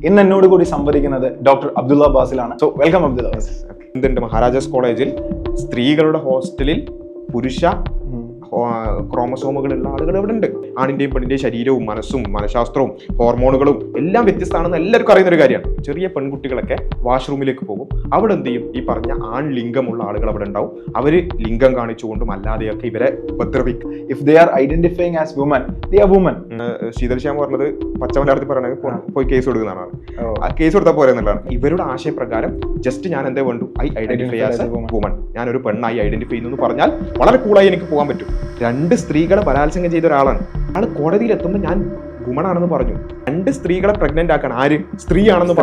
ഇന്ന് എന്നോട് കൂടി സംവദിക്കുന്നത് ഡോക്ടർ അബ്ദുള്ള ബാസിലാണ്. So welcome Abdulla Bas. Indian Maharajas കോളേജിൽ സ്ത്രീകളുടെ ഹോസ്റ്റലിൽ പുരുഷ ക്രോമസോമുകളുള്ള ആളുകൾ ഇവിടെ ഉണ്ട്. ആണിന്റെയും പെണ്ണിന്റെയും ശരീരവും മനസ്സും മനഃശാസ്ത്രവും ഹോർമോണുകളും എല്ലാം വ്യത്യസ്തമാണെന്ന് എല്ലാവർക്കും അറിയുന്ന ഒരു കാര്യമാണ്. ചെറിയ പെൺകുട്ടികളൊക്കെ വാഷ്റൂമിലേക്ക് പോകും. അവിടെ എന്ത് ചെയ്യും? ഈ പറഞ്ഞ ആൺ ലിംഗമുള്ള ആളുകൾ അവിടെ ഉണ്ടാവും. അവര് ലിംഗം കാണിച്ചുകൊണ്ടും അല്ലാതെയൊക്കെ ഇവരെ ഉപദ്രവിക്കും. If they are identifying as woman, they are woman. Sheethal Shyam പറഞ്ഞത് പച്ചമലയാളത്തിൽ പറയണത് പോയി കേസ് കൊടുക്കുന്നതാണ്. ആ കേസ് കൊടുത്താൽ പോരെ എന്നുള്ളതാണ്. ഇവരുടെ ആശയപ്രകാരം ജസ്റ്റ് ഞാൻ എന്തേ വേണ്ടു, I identify as a woman, ഞാനൊരു പെണ്ണായി ഐഡന്റിഫൈ ചെയ്യുന്നു എന്ന് പറഞ്ഞാൽ വളരെ കൂളായി എനിക്ക് പോകാൻ പറ്റും. 2 സ്ത്രീകളെ ബലാത്സംഗം ചെയ്ത ഒരാളാണ്. അയാൾ കോടതിയിൽ എത്തുമ്പോൾ ഞാൻ വുമണാണെന്ന് പറഞ്ഞു. 2 സ്ത്രീകളെ പ്രഗ്നന്റ് ആക്കാൻ ആര് സ്ത്രീയാണെന്ന്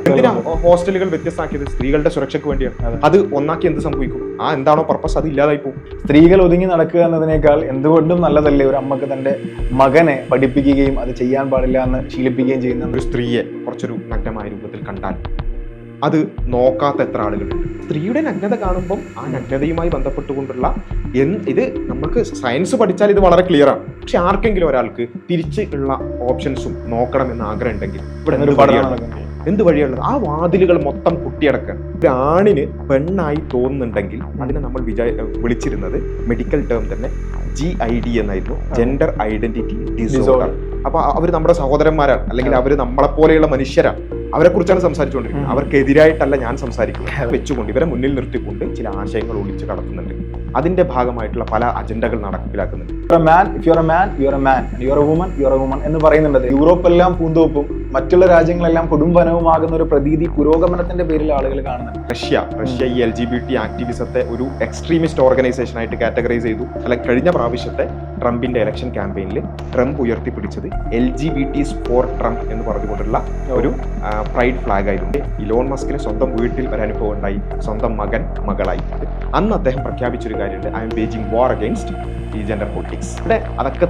എന്തിനാ ഹോസ്റ്റലുകൾ വ്യത്യസ്തമാക്കിയത്? സ്ത്രീകളുടെ സുരക്ഷയ്ക്ക് വേണ്ടിയാണ്. അത് ഒന്നാക്കി എന്ത് സംഭവിക്കും? എന്താണോ പർപ്പസ് അത് ഇല്ലാതായി പോകും. സ്ത്രീകൾ ഒതുങ്ങി നടക്കുക എന്നതിനേക്കാൾ എന്തുകൊണ്ടും നല്ലതല്ലേ ഒരു അമ്മക്ക് തന്റെ മകനെ പഠിപ്പിക്കുകയും അത് ചെയ്യാൻ പാടില്ല എന്ന് ശീലിപ്പിക്കുകയും ചെയ്യുന്ന ഒരു സ്ത്രീയെ കുറച്ചൊരു നഗ്നമായ രൂപത്തിൽ കണ്ടാൽ അത് നോക്കാത്ത എത്ര ആളുകളുണ്ട്? സ്ത്രീയുടെ നഗ്നത കാണുമ്പം ആ നഗ്നതയുമായി ബന്ധപ്പെട്ടുകൊണ്ടുള്ള ഇത് നമുക്ക് സയൻസ് പഠിച്ചാൽ ഇത് വളരെ ക്ലിയർ ആണ്. പക്ഷെ ആർക്കെങ്കിലും ഒരാൾക്ക് തിരിച്ച് ഉള്ള ഓപ്ഷൻസും നോക്കണം എന്ന് ആഗ്രഹം ഉണ്ടെങ്കിൽ ഇവിടെ എന്ത് വഴിയുള്ളത്? ആ വാതിലുകൾ മൊത്തം കുട്ടിയടക്കാൻ. ഒരു ആണിന് പെണ്ണായി തോന്നുന്നുണ്ടെങ്കിൽ അതിനെ നമ്മൾ വിളിച്ചിരുന്നത് മെഡിക്കൽ ടേം തന്നെ GID എന്നായിരുന്നു, ജെൻഡർ ഐഡന്റിറ്റി ഡിസോർഡർ. അപ്പൊ അവർ നമ്മുടെ സഹോദരന്മാരാണ്, അല്ലെങ്കിൽ അവർ നമ്മളെപ്പോലെയുള്ള മനുഷ്യരാണ്. അവരെ കുറിച്ചാണ് സംസാരിച്ചുകൊണ്ടിരിക്കുന്നത്. അവർക്കെതിരായിട്ടല്ല ഞാൻ സംസാരിക്കുന്നത്. വെച്ചുകൊണ്ട് ഇവരെ മുന്നിൽ നിർത്തിക്കൊണ്ട് ചില ആശയങ്ങൾ ഒളിച്ചു കടത്തുന്നുണ്ട്. അതിന്റെ ഭാഗമായിട്ടുള്ള പല അജണ്ടകൾ നടപ്പിലാക്കുന്നുണ്ട്. എന്ന് പറയുന്നുണ്ട്. യൂറോപ്പെല്ലാം പൂന്തോപ്പും മറ്റുള്ള രാജ്യങ്ങളെല്ലാം കൊടുംവനവുമാകുന്ന ഒരു പ്രതീതി പുരോഗമനത്തിന്റെ പേരിൽ ആളുകൾ കാണുന്നുണ്ട്. റഷ്യ ഈ LGBT ആക്ടിവിസത്തെ ഒരു എക്സ്ട്രീമിസ്റ്റ് ഓർഗനൈസേഷൻ ആയിട്ട് കാറ്റഗറൈസ് ചെയ്തു. അല്ലെങ്കിൽ കഴിഞ്ഞ പ്രാവശ്യത്തെ ട്രംപിന്റെ ഇലക്ഷൻ ക്യാമ്പയിനിൽ ട്രംപ് ഉയർത്തിപ്പിടിച്ചത് LGBTs ഫോർ ട്രംപ് എന്ന് പറഞ്ഞുകൊണ്ടുള്ള ഒരു പ്രൈഡ് ഫ്ലാഗ് ആയിരുന്നു. ഇലോൺ മസ്കിന് സ്വന്തം വീട്ടിൽ ഒരു അനുഭവം ഉണ്ടായി, സ്വന്തം മകളായി. അന്ന് അദ്ദേഹം പ്രഖ്യാപിച്ചൊരു കാര്യമുണ്ട്, I M waging war against ഈ ജെൻഡർ പൊളിറ്റിക്സ്. ഇവിടെ അതൊക്കെ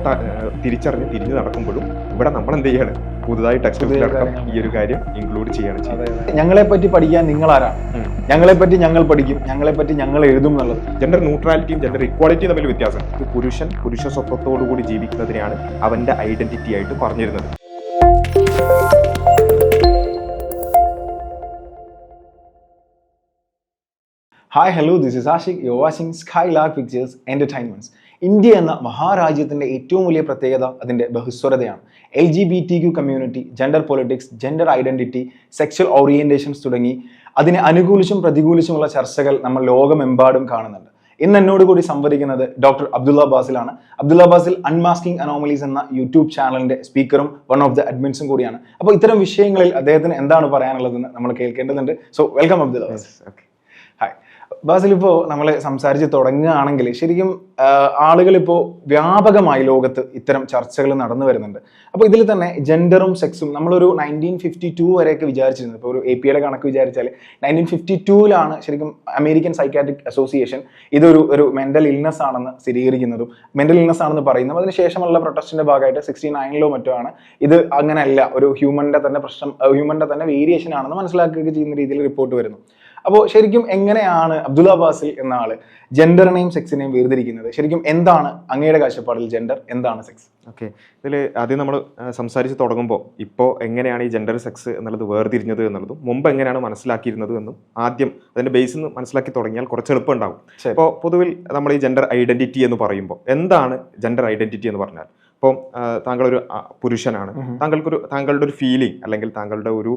തിരിച്ചറിഞ്ഞ് തിരിഞ്ഞു നടക്കുമ്പോഴും ഇവിടെ നമ്മൾ എന്ത് ചെയ്യാണ്? പുതുതായി ടെക്സ്റ്റ് ബുക്കിലടക്കം ഈ ഒരു കാര്യം ഇൻക്ലൂഡ് ചെയ്യാണ് ചെയ്യുന്നത്. ഞങ്ങളെ പറ്റി പഠിക്കാൻ നിങ്ങൾ ആരാണ്? ഞങ്ങളെ പറ്റി ഞങ്ങൾ പഠിക്കും, ഞങ്ങളെ പറ്റി ഞങ്ങൾ എഴുതും എന്നുള്ളത്. ജെൻഡർ ന്യൂട്രാലിറ്റിയും ജെൻഡർ ഇക്വാലിറ്റിയും തമ്മിൽ വ്യത്യാസമുണ്ട്. പുരുഷ സ്വത്വത്തോടുകൂടി ജീവിക്കുന്നതിനെയാണ് അവന്റെ ഐഡന്റിറ്റി ആയിട്ട് പറഞ്ഞിരുന്നത്. Hi hello, this is Ashiq. You are watching Skylark Pictures Entertainments. India എന്ന മഹാരാജ്യത്തിന്റെ ഏറ്റവും വലിയ പ്രത്യേകത അതിന്റെ ബഹുസ്വരതയാണ്. LGBTQ community, gender politics, gender identity, sexual orientations തുടങ്ങി അതിനെ അനുകൂലിച്ചും പ്രതികൂലിച്ചുമുള്ള ചർച്ചകൾ നമ്മൾ ലോകമെമ്പാടും കാണുന്നുണ്ട്. ഇന്ന് എന്നോട് കൂടി സംവദിക്കുന്നത് ഡോക്ടർ അബ്ദുള്ള ബാസിലാണ്. അബ്ദുള്ള ബാസിൽ അൺമാസ്കിംഗ് അനോമലീസ് എന്ന യൂട്യൂബ് ചാനലിന്റെ സ്പീക്കറും വൺ ഓഫ് ദ അഡ്മിൻസും കൂടിയാണ്. അപ്പോൾ ഇത്തരം വിഷയങ്ങളിൽ അദ്ദേഹത്തിന് എന്താണ് പറയാനുള്ളതെന്ന് നമ്മൾ കേൾക്കേണ്ടതുണ്ട്. So welcome Abdulla Bas. Hi Basil, ഇപ്പോൾ നമ്മൾ സംസാരിച്ച് തുടങ്ങുകയാണെങ്കിൽ ശരിക്കും ആളുകൾ ഇപ്പോൾ വ്യാപകമായി ലോകത്ത് ഇത്തരം ചർച്ചകൾ നടന്നു വരുന്നുണ്ട്. അപ്പോൾ ഇതിൽ തന്നെ ജെൻഡറും സെക്സും നമ്മളൊരു 1952 വരെയൊക്കെ വിചാരിച്ചിരുന്നത്. ഇപ്പോൾ ഒരു APA കണക്ക് വിചാരിച്ചാൽ 1952 ശരിക്കും അമേരിക്കൻ സൈക്കാട്രിക് അസോസിയേഷൻ ഇതൊരു മെന്റൽ ഇൽനെസ് ആണെന്ന് സ്ഥിരീകരിക്കുന്നതും മെന്റൽ ഇൽനെസ് ആണെന്ന് പറയുന്നതും അതിനുശേഷമുള്ള പ്രൊട്ടസ്റ്റിന്റെ ഭാഗമായിട്ട് 69 മറ്റോ ആണ് ഇത് അങ്ങനെയല്ല, ഒരു ഹ്യൂമന്റെ തന്നെ പ്രശ്നം, ഹ്യൂമന്റെ തന്നെ വേരിയേഷൻ ആണെന്ന് മനസ്സിലാക്കുകയൊക്കെ ചെയ്യുന്ന രീതിയിൽ റിപ്പോർട്ട് വരുന്നു. അപ്പോൾ ശരിക്കും എങ്ങനെയാണ് അബ്ദുള്ള ബാസിൽ എന്ന ആള് ജെൻഡറിനെയും സെക്സിനെയും വേർതിരിക്കുന്നത്? ശരിക്കും എന്താണ് അങ്ങയുടെ കാഴ്ചപ്പാടിൽ ജെൻഡർ, എന്താണ് സെക്സ്? ഓക്കെ, ഇതിൽ ആദ്യം നമ്മൾ സംസാരിച്ച് തുടങ്ങുമ്പോൾ ഇപ്പോൾ എങ്ങനെയാണ് ഈ ജെൻഡർ സെക്സ് എന്നുള്ളത് വേർതിരിഞ്ഞത് എന്നുള്ളതും മുമ്പ് എങ്ങനെയാണ് മനസ്സിലാക്കിയിരുന്നത് എന്നും ആദ്യം അതിന്റെ ബേസിൽ നിന്ന് മനസ്സിലാക്കി തുടങ്ങിയാൽ കുറച്ച് എളുപ്പം ഉണ്ടാവും. ഇപ്പോൾ പൊതുവിൽ നമ്മൾ ഈ ജെൻഡർ ഐഡന്റിറ്റി എന്ന് പറയുമ്പോൾ എന്താണ് ജെൻഡർ ഐഡന്റിറ്റി എന്ന് പറഞ്ഞാൽ? ഇപ്പോൾ താങ്കളൊരു പുരുഷനാണ്, താങ്കളുടെ ഒരു ഫീലിംഗ് അല്ലെങ്കിൽ താങ്കളുടെ ഒരു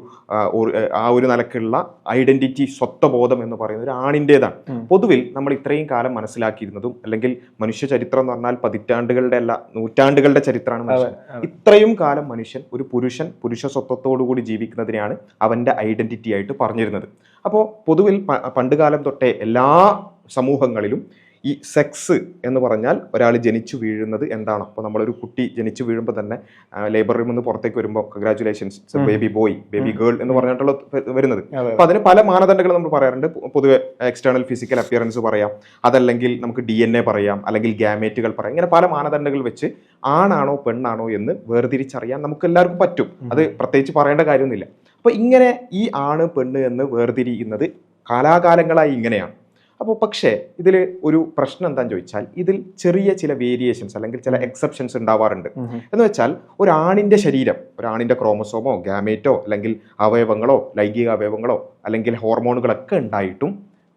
നിലക്കുള്ള ഐഡന്റിറ്റി, സ്വത്വബോധം എന്ന് പറയുന്നത് ഒരു ആണിൻ്റെതാണ്. പൊതുവിൽ നമ്മൾ ഇത്രയും കാലം മനസ്സിലാക്കിയിരുന്നതും, അല്ലെങ്കിൽ മനുഷ്യ ചരിത്രം എന്ന് പറഞ്ഞാൽ പതിറ്റാണ്ടുകളുടെ അല്ല നൂറ്റാണ്ടുകളുടെ ചരിത്രമാണ് മനുഷ്യൻ. ഇത്രയും കാലം മനുഷ്യൻ ഒരു പുരുഷ സ്വത്വത്തോടുകൂടി ജീവിക്കുന്നതിനെയാണ് അവന്റെ ഐഡന്റിറ്റി ആയിട്ട് പറഞ്ഞിരുന്നത്. അപ്പോൾ പൊതുവിൽ പണ്ടുകാലം തൊട്ടേ എല്ലാ സമൂഹങ്ങളിലും ഈ സെക്സ് എന്ന് പറഞ്ഞാൽ ഒരാൾ ജനിച്ചു വീഴുന്നത് എന്താണ്? അപ്പോൾ നമ്മളൊരു കുട്ടി ജനിച്ചു വീഴുമ്പോൾ തന്നെ ലേബർ റൂമിൽ നിന്ന് പുറത്തേക്ക് വരുമ്പോൾ congratulations baby boy, baby girl എന്ന് പറഞ്ഞിട്ടുള്ള വരുന്നത്. അപ്പോൾ അതിന് പല മാനദണ്ഡങ്ങൾ നമ്മൾ പറയാറുണ്ട്. പൊതുവെ എക്സ്റ്റേണൽ ഫിസിക്കൽ അപ്പിയറൻസ് പറയാം, അതല്ലെങ്കിൽ നമുക്ക് DNA പറയാം, അല്ലെങ്കിൽ ഗാമേറ്റുകൾ പറയാം. ഇങ്ങനെ പല മാനദണ്ഡങ്ങൾ വെച്ച് ആണാണോ പെണ്ണാണോ എന്ന് വേർതിരിച്ചറിയാൻ നമുക്ക് എല്ലാവർക്കും പറ്റും. അത് പ്രത്യേകിച്ച് പറയേണ്ട കാര്യമൊന്നുമില്ല. അപ്പോൾ ഇങ്ങനെ ഈ ആണ് പെണ്ണ് എന്ന് വേർതിരിക്കുന്നത് കാലാകാലങ്ങളായി ഇങ്ങനെയാണ്. അപ്പോൾ പക്ഷേ ഇതിൽ ഒരു പ്രശ്നം എന്താണെന്ന് ചോദിച്ചാൽ ഇതിൽ ചെറിയ ചില വേരിയേഷൻസ് അല്ലെങ്കിൽ ചില എക്സെപ്ഷൻസ് ഉണ്ടാവാറുണ്ട്. എന്ന് വെച്ചാൽ ഒരാണിൻ്റെ ശരീരം, ഒരാണിൻ്റെ ക്രോമസോമോ ഗാമേറ്റോ അല്ലെങ്കിൽ അവയവങ്ങളോ ലൈംഗിക അവയവങ്ങളോ അല്ലെങ്കിൽ ഹോർമോണുകളൊക്കെ ഉണ്ടായിട്ടും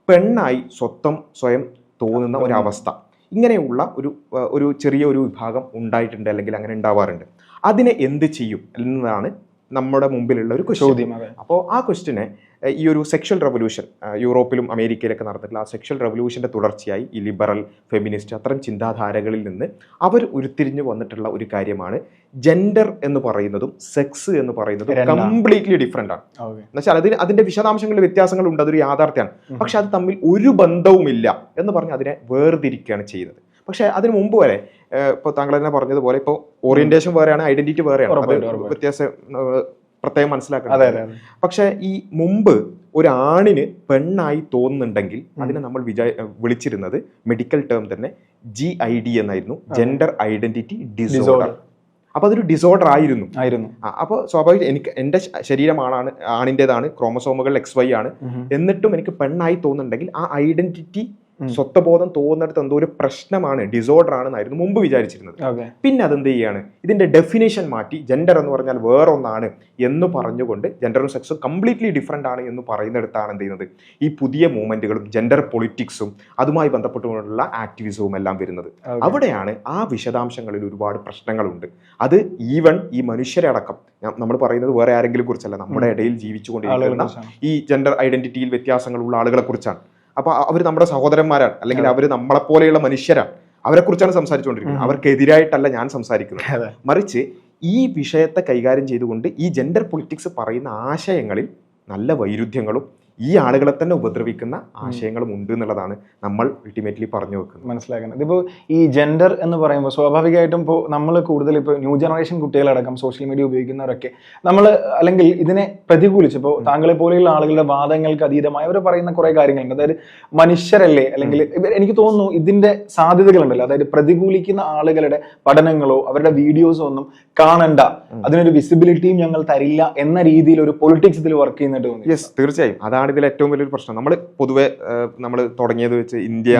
പെണ്ണായി സ്വയം തോന്നുന്ന ഒരവസ്ഥ, ഇങ്ങനെയുള്ള ഒരു ചെറിയ ഒരു വിഭാഗം ഉണ്ടായിട്ടുണ്ട് അല്ലെങ്കിൽ അങ്ങനെ ഉണ്ടാവാറുണ്ട്. അതിനെ എന്ത് ചെയ്യും എന്നതാണ് നമ്മുടെ മുമ്പിലുള്ള ഒരു ചോദ്യം. അപ്പോൾ ആ ക്വസ്റ്റിനെ ഈ ഒരു സെക്ഷൽ റെവല്യൂഷൻ യൂറോപ്പിലും അമേരിക്കയിലൊക്കെ നടന്നിട്ടുള്ള ആ സെക്ഷൽ റെവല്യൂഷൻ്റെ തുടർച്ചയായി ഈ ലിബറൽ ഫെമിനിസ്റ്റ് അത്തരം ചിന്താധാരകളിൽ നിന്ന് അവർ ഉരുത്തിരിഞ്ഞു വന്നിട്ടുള്ള ഒരു കാര്യമാണ് ജെൻഡർ എന്ന് പറയുന്നതും സെക്സ് എന്ന് പറയുന്നതും കംപ്ലീറ്റ്ലി ഡിഫറെൻ്റ് ആണ്. എന്നുവെച്ചാൽ അതിന്റെ വിശദാംശങ്ങളിൽ വ്യത്യാസങ്ങളുണ്ട്, അതൊരു യാഥാർത്ഥ്യമാണ്. പക്ഷെ അത് തമ്മിൽ ഒരു ബന്ധവുമില്ല എന്ന് പറഞ്ഞ് അതിനെ വേർതിരിക്കുകയാണ് ചെയ്യുന്നത്. പക്ഷേ അതിന് മുമ്പ് വരെ ഇപ്പോൾ താങ്കൾ തന്നെ പറഞ്ഞതുപോലെ ഇപ്പോൾ ഓറിയന്റേഷൻ വേറെയാണ്, ഐഡന്റിറ്റി വേറെയാണ്, അത് വ്യത്യാസം പ്രത്യേകം മനസ്സിലാക്കണം. പക്ഷെ ഈ മുമ്പ് ഒരാണിന് പെണ്ണായി തോന്നുന്നുണ്ടെങ്കിൽ അതിനെ നമ്മൾ വിളിച്ചിരുന്നത് മെഡിക്കൽ ടേം തന്നെ GID എന്നായിരുന്നു, ജെൻഡർ ഐഡന്റിറ്റി ഡിസോർഡർ. അപ്പൊ അതൊരു ഡിസോർഡർ ആയിരുന്നു. അപ്പോൾ സ്വാഭാവികം എൻ്റെ ശരീരമാണ് ആണിൻ്റെതാണ്, ക്രോമസോമുകൾ XY ആണ്, എന്നിട്ടും എനിക്ക് പെണ്ണായി തോന്നുന്നുണ്ടെങ്കിൽ ആ ഐഡന്റിറ്റി സ്വത്വബോധം തോന്നുന്നിടത്ത് എന്തോ ഒരു പ്രശ്നമാണ്, ഡിസോർഡർ ആണെന്നായിരുന്നു മുമ്പ് വിചാരിച്ചിരുന്നത്. പിന്നെ അതെന്ത് ചെയ്യാണ്, ഇതിന്റെ ഡെഫിനേഷൻ മാറ്റി ജെൻഡർ എന്ന് പറഞ്ഞാൽ വേറൊന്നാണ് എന്ന് പറഞ്ഞുകൊണ്ട് ജെൻഡറും സെക്സും കംപ്ലീറ്റ്ലി ഡിഫറെന്റ് ആണ് എന്ന് പറയുന്നിടത്താണ് എന്ത് ചെയ്യുന്നത് ഈ പുതിയ മൂവ്മെന്റുകളും ജെൻഡർ പൊളിറ്റിക്സും അതുമായി ബന്ധപ്പെട്ടുകൊണ്ടുള്ള ആക്ടിവിസവും എല്ലാം വരുന്നത്. അവിടെയാണ് ആ വിശദാംശങ്ങളിൽ ഒരുപാട് പ്രശ്നങ്ങളുണ്ട്. അത് ഈവൻ ഈ മനുഷ്യരെ അടക്കം, നമ്മൾ പറയുന്നത് വേറെ ആരെങ്കിലും കുറിച്ചല്ല, നമ്മുടെ ഇടയിൽ ജീവിച്ചുകൊണ്ടിരിക്കുന്ന ഈ ജെൻഡർ ഐഡന്റിറ്റിയിൽ വ്യത്യാസങ്ങളുള്ള ആളുകളെ കുറിച്ചാണ്. അപ്പൊ അവർ നമ്മുടെ സഹോദരന്മാരാണ്, അല്ലെങ്കിൽ അവർ നമ്മളെപ്പോലെയുള്ള മനുഷ്യരാണ്, അവരെ കുറിച്ചാണ് സംസാരിച്ചുകൊണ്ടിരിക്കുന്നത്. അവർക്കെതിരായിട്ടല്ല ഞാൻ സംസാരിക്കുന്നത്. മറിച്ച് ഈ വിഷയത്തെ കൈകാര്യം ചെയ്തുകൊണ്ട് ഈ ജെൻഡർ പൊളിറ്റിക്സ് പറയുന്ന ആശയങ്ങളിൽ നല്ല വൈരുദ്ധ്യങ്ങളും ഈ ആളുകളെ തന്നെ ഉപദ്രവിക്കുന്ന ആശയങ്ങളും ഉണ്ട് എന്നുള്ളതാണ് നമ്മൾ അൾട്ടിമേറ്റ്ലി പറഞ്ഞു വെക്കുന്നത്, മനസ്സിലാക്കുന്നത്. ഇതിപ്പോൾ ഈ ജെൻഡർ എന്ന് പറയുമ്പോൾ സ്വാഭാവികമായിട്ടും ഇപ്പോൾ നമ്മൾ കൂടുതൽ ഇപ്പോൾ ന്യൂ ജനറേഷൻ കുട്ടികളടക്കം സോഷ്യൽ മീഡിയ ഉപയോഗിക്കുന്നവരൊക്കെ നമ്മൾ അല്ലെങ്കിൽ ഇതിനെ പ്രതികൂലിച്ച്, ഇപ്പോൾ താങ്കളെ പോലെയുള്ള ആളുകളുടെ വാദങ്ങൾക്ക് അതീതമായി അവർ പറയുന്ന കുറെ കാര്യങ്ങളുണ്ട്. അതായത് മനുഷ്യരല്ലേ, അല്ലെങ്കിൽ എനിക്ക് തോന്നുന്നു ഇതിന്റെ സാധ്യതകളുണ്ടല്ലോ, അതായത് പ്രതികൂലിക്കുന്ന ആളുകളുടെ പഠനങ്ങളോ അവരുടെ വീഡിയോസോ ഒന്നും കാണണ്ട, അതിനൊരു വിസിബിലിറ്റിയും ഞങ്ങൾ തരില്ല എന്ന രീതിയിൽ ഒരു പൊളിറ്റിക്സ് ഇതിൽ വർക്ക് ചെയ്യുന്നുണ്ട് തോന്നുന്നു. യെസ്, തീർച്ചയായും അതാണ് ഇതിൽ ഏറ്റവും വലിയൊരു പ്രശ്നം. നമ്മൾ പൊതുവെ നമ്മൾ തുടങ്ങിയത് വെച്ച് ഇന്ത്യ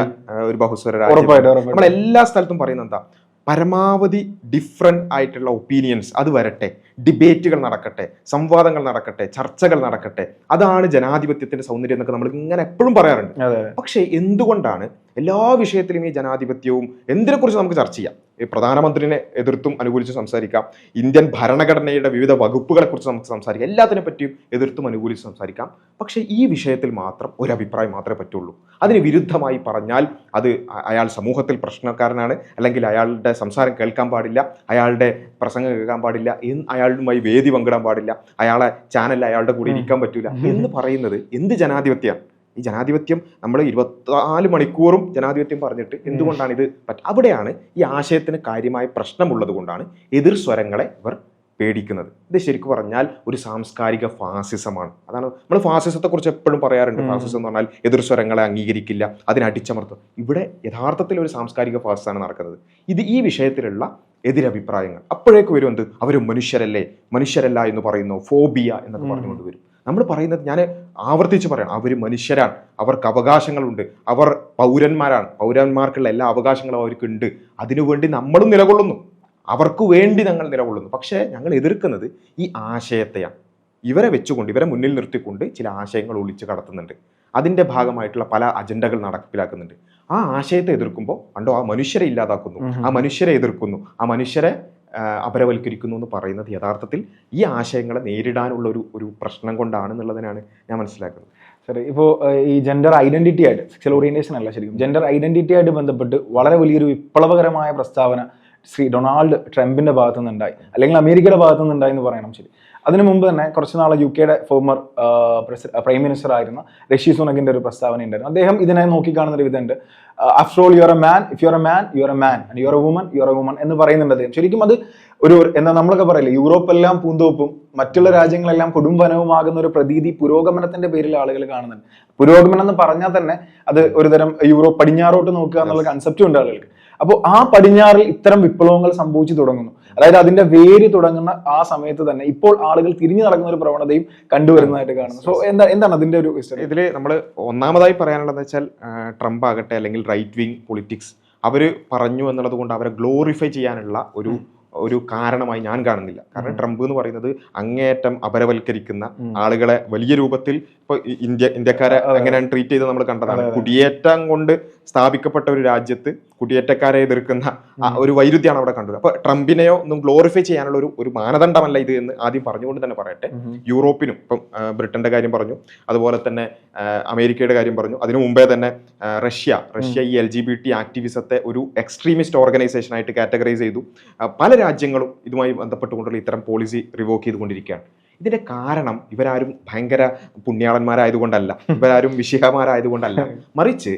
ഒരു ബഹുസ്വര രാജ്യം, നമ്മൾ എല്ലാ സ്ഥലത്തും പറയുന്നത് എന്താ, പരമാവധി ഡിഫറെന്റ് ആയിട്ടുള്ള ഒപ്പീനിയൻസ് അത് വരട്ടെ, ഡിബേറ്റുകൾ നടക്കട്ടെ, സംവാദങ്ങൾ നടക്കട്ടെ, ചർച്ചകൾ നടക്കട്ടെ, അതാണ് ജനാധിപത്യത്തിന്റെ സൗന്ദര്യം എന്നൊക്കെ നമ്മൾ ഇങ്ങനെ എപ്പോഴും പറയാറുണ്ട്. പക്ഷെ എന്തുകൊണ്ടാണ് എല്ലാ വിഷയത്തിലും ഈ ജനാധിപത്യവും എന്തിനെക്കുറിച്ച് നമുക്ക് ചർച്ച ചെയ്യാം, ഈ പ്രധാനമന്ത്രിനെ എതിർത്തും അനുകൂലിച്ച് സംസാരിക്കാം, ഇന്ത്യൻ ഭരണഘടനയുടെ വിവിധ വകുപ്പുകളെ കുറിച്ച് നമുക്ക് സംസാരിക്കാം, എല്ലാത്തിനെ പറ്റിയും എതിർത്തും അനുകൂലിച്ച് സംസാരിക്കാം. പക്ഷെ ഈ വിഷയത്തിൽ മാത്രം ഒരു അഭിപ്രായം മാത്രമേ പറ്റുള്ളൂ. അതിന് വിരുദ്ധമായി പറഞ്ഞാൽ അത് അയാൾ സമൂഹത്തിൽ പ്രശ്നക്കാരനാണ്, അല്ലെങ്കിൽ അയാളുടെ സംസാരം കേൾക്കാൻ പാടില്ല, അയാളുടെ പ്രസംഗം കേൾക്കാൻ പാടില്ല, അയാളുമായി വേദി പങ്കിടാൻ പാടില്ല, അയാളെ ചാനലിൽ അയാളുടെ കൂടെ ഇരിക്കാൻ പറ്റൂല എന്ന് പറയുന്നത് എന്ത് ജനാധിപത്യമാണ്? ഈ ജനാധിപത്യം നമ്മൾ 24 മണിക്കൂറും ജനാധിപത്യം പറഞ്ഞിട്ട് എന്തുകൊണ്ടാണ് ഇത് അവിടെയാണ് ഈ ആശയത്തിന് കാര്യമായ പ്രശ്നമുള്ളത് കൊണ്ടാണ് എതിർ സ്വരങ്ങളെ ഇവർ പേടിക്കുന്നത്. ഇത് ശരിക്കും പറഞ്ഞാൽ ഒരു സാംസ്കാരിക ഫാസിസമാണ്. അതാണ് നമ്മൾ ഫാസിസത്തെ കുറിച്ച് എപ്പോഴും പറയാറുണ്ട്. ഫാസിസം എന്ന് പറഞ്ഞാൽ എതിർ സ്വരങ്ങളെ അംഗീകരിക്കില്ല, അതിനെ അടിച്ചമർത്തും. ഇവിടെ യഥാർത്ഥത്തിൽ ഒരു സാംസ്കാരിക ഫാസിസമാണ് നടക്കുന്നത്. ഈ വിഷയത്തിലുള്ള എതിരഭിപ്രായങ്ങൾ അപ്പോഴേക്ക് വരും, എന്ത് അവർ മനുഷ്യരല്ല എന്ന് പറയുന്നു, ഫോബിയ എന്നൊക്കെ പറഞ്ഞുകൊണ്ട് വരും. നമ്മൾ പറയുന്നത്, ഞാൻ ആവർത്തിച്ച് പറയണം, അവർ മനുഷ്യരാണ്, അവർക്ക് അവകാശങ്ങളുണ്ട്, അവർ പൗരന്മാരാണ്, പൗരന്മാർക്കുള്ള എല്ലാ അവകാശങ്ങളും അവർക്കുണ്ട്, അതിനുവേണ്ടി നമ്മളും നിലകൊള്ളുന്നു, അവർക്ക് വേണ്ടി ഞങ്ങൾ നിലകൊള്ളുന്നു. പക്ഷേ ഞങ്ങൾ എതിർക്കുന്നത് ഈ ആശയത്തെയാണ്. ഇവരെ വെച്ചുകൊണ്ട്, ഇവരെ മുന്നിൽ നിർത്തിക്കൊണ്ട് ചില ആശയങ്ങൾ ഒളിച്ച് കടത്തുന്നുണ്ട്, അതിൻ്റെ ഭാഗമായിട്ടുള്ള പല അജണ്ടകൾ നടപ്പിലാക്കുന്നുണ്ട്. ആ ആശയത്തെ എതിർക്കുമ്പോൾ കണ്ടോ, ആ മനുഷ്യരെ ഇല്ലാതാക്കുന്നു, ആ മനുഷ്യരെ എതിർക്കുന്നു, ആ മനുഷ്യരെ അപരവൽക്കരിക്കുന്നു എന്ന് പറയുന്നത് യഥാർത്ഥത്തിൽ ഈ ആശയങ്ങളെ നേരിടാനുള്ള ഒരു പ്രശ്നം കൊണ്ടാണെന്നുള്ളതിനാണ് ഞാൻ മനസ്സിലാക്കുന്നത്. ശരി, ഇപ്പോൾ ഈ ജെൻഡർ ഐഡന്റിറ്റി ആയിട്ട്, സെക്ച്വൽ ഓറിയന്റേഷൻ അല്ല, ശരിക്കും ജെൻഡർ ഐഡന്റിറ്റി ആയിട്ട് ബന്ധപ്പെട്ട് വളരെ വലിയൊരു വിപ്ലവകരമായ പ്രസ്താവന ശ്രീ ഡൊണാൾഡ് ട്രംപിന്റെ ഭാഗത്തു നിന്നുണ്ടായി, അല്ലെങ്കിൽ അമേരിക്കയുടെ ഭാഗത്തു നിന്നുണ്ടായി എന്ന് പറയണം. ശരി, അതിനു മുമ്പ് തന്നെ കുറച്ച് നാളെ UK ഫോമർ പ്രൈം മിനിസ്റ്റർ ആയിരുന്ന ഋഷി സുനകിന്റെ ഒരു പ്രസ്താവന ഉണ്ടായിരുന്നു. അദ്ദേഹം ഇതിനെ നോക്കിക്കാണുന്ന ഒരു വിധമുണ്ട്, after all you are a man, if you are a man you are a man, and you are a woman you are a woman എന്ന് പറയുന്നുണ്ട് അദ്ദേഹം. ശരിക്കും അത് എന്താ നമ്മളൊക്കെ പറയില്ലേ, യൂറോപ്പ് എല്ലാം പൂന്തോപ്പും മറ്റുള്ള രാജ്യങ്ങളെല്ലാം കൊടുംവനവുമാകുന്ന ഒരു പ്രതീതി പുരോഗമനത്തിന്റെ പേരിൽ ആളുകൾ കാണുന്നുണ്ട്. പുരോഗമനം എന്ന് പറഞ്ഞാൽ തന്നെ അത് ഒരുതരം പടിഞ്ഞാറോട്ട് നോക്കുക എന്നുള്ള കൺസെപ്റ്റും ഉണ്ട് ആളുകൾക്ക്. അപ്പോൾ ആ പടിഞ്ഞാറിൽ ഇത്തരം വിപ്ലവങ്ങൾ സംഭവിച്ചു തുടങ്ങുന്നു. അതായത് അതിന്റെ വേര് തുടങ്ങുന്ന ആ സമയത്ത് തന്നെ ഇപ്പോൾ ആളുകൾ തിരിഞ്ഞു നടക്കുന്ന ഒരു പ്രവണതയും കണ്ടുവരുന്നതായിട്ട് കാണുന്നു. സോ എന്താണ് അതിന്റെ ഒരു ഇതിൽ നമ്മൾ ഒന്നാമതായി പറയാനുള്ളതെന്ന് വെച്ചാൽ ട്രംപ് ആകട്ടെ അല്ലെങ്കിൽ റൈറ്റ് വിങ് പൊളിറ്റിക്സ് അവർ പറഞ്ഞു എന്നുള്ളത് കൊണ്ട് അവരെ ഗ്ലോറിഫൈ ചെയ്യാനുള്ള ഒരു കാരണമായി ഞാൻ കാണുന്നില്ല. കാരണം ട്രംപ് എന്ന് പറയുന്നത് അങ്ങേയറ്റം അപരവൽക്കരിക്കുന്ന ആളുകളെ വലിയ രൂപത്തിൽ ഇപ്പൊ ഇന്ത്യക്കാരെ എങ്ങനെയാണ് ട്രീറ്റ് ചെയ്ത് നമ്മൾ കണ്ടതാണ്. കുടിയേറ്റം കൊണ്ട് സ്ഥാപിക്കപ്പെട്ട ഒരു രാജ്യത്ത് കുടിയേറ്റക്കാരെ എതിർക്കുന്ന ഒരു വൈരുദ്ധ്യമാണ് അവിടെ കണ്ടത്. അപ്പൊ ട്രംപിനെയോ ഒന്നും ഗ്ലോറിഫൈ ചെയ്യാനുള്ള ഒരു മാനദണ്ഡമല്ല ഇത് എന്ന് ആദ്യം പറഞ്ഞുകൊണ്ട് തന്നെ പറയട്ടെ. യൂറോപ്പിനും ഇപ്പം ബ്രിട്ടന്റെ കാര്യം പറഞ്ഞു, അതുപോലെ തന്നെ അമേരിക്കയുടെ കാര്യം പറഞ്ഞു, അതിനു മുമ്പേ തന്നെ റഷ്യ ഈ LGBT ആക്ടിവിസത്തെ ഒരു എക്സ്ട്രീമിസ്റ്റ് ഓർഗനൈസേഷൻ ആയിട്ട് കാറ്റഗറൈസ് ചെയ്തു. പല രാജ്യങ്ങളും ഇതുമായി ബന്ധപ്പെട്ടുകൊണ്ടുള്ള ഇത്തരം പോളിസി റിവോക്ക് ചെയ്തുകൊണ്ടിരിക്കുകയാണ്. ഇതിന്റെ കാരണം ഇവരാരും ഭയങ്കര പുണ്യാളന്മാരായതുകൊണ്ടല്ല, ഇവരാരും വിശിഹമാരായതുകൊണ്ടല്ല, മറിച്ച്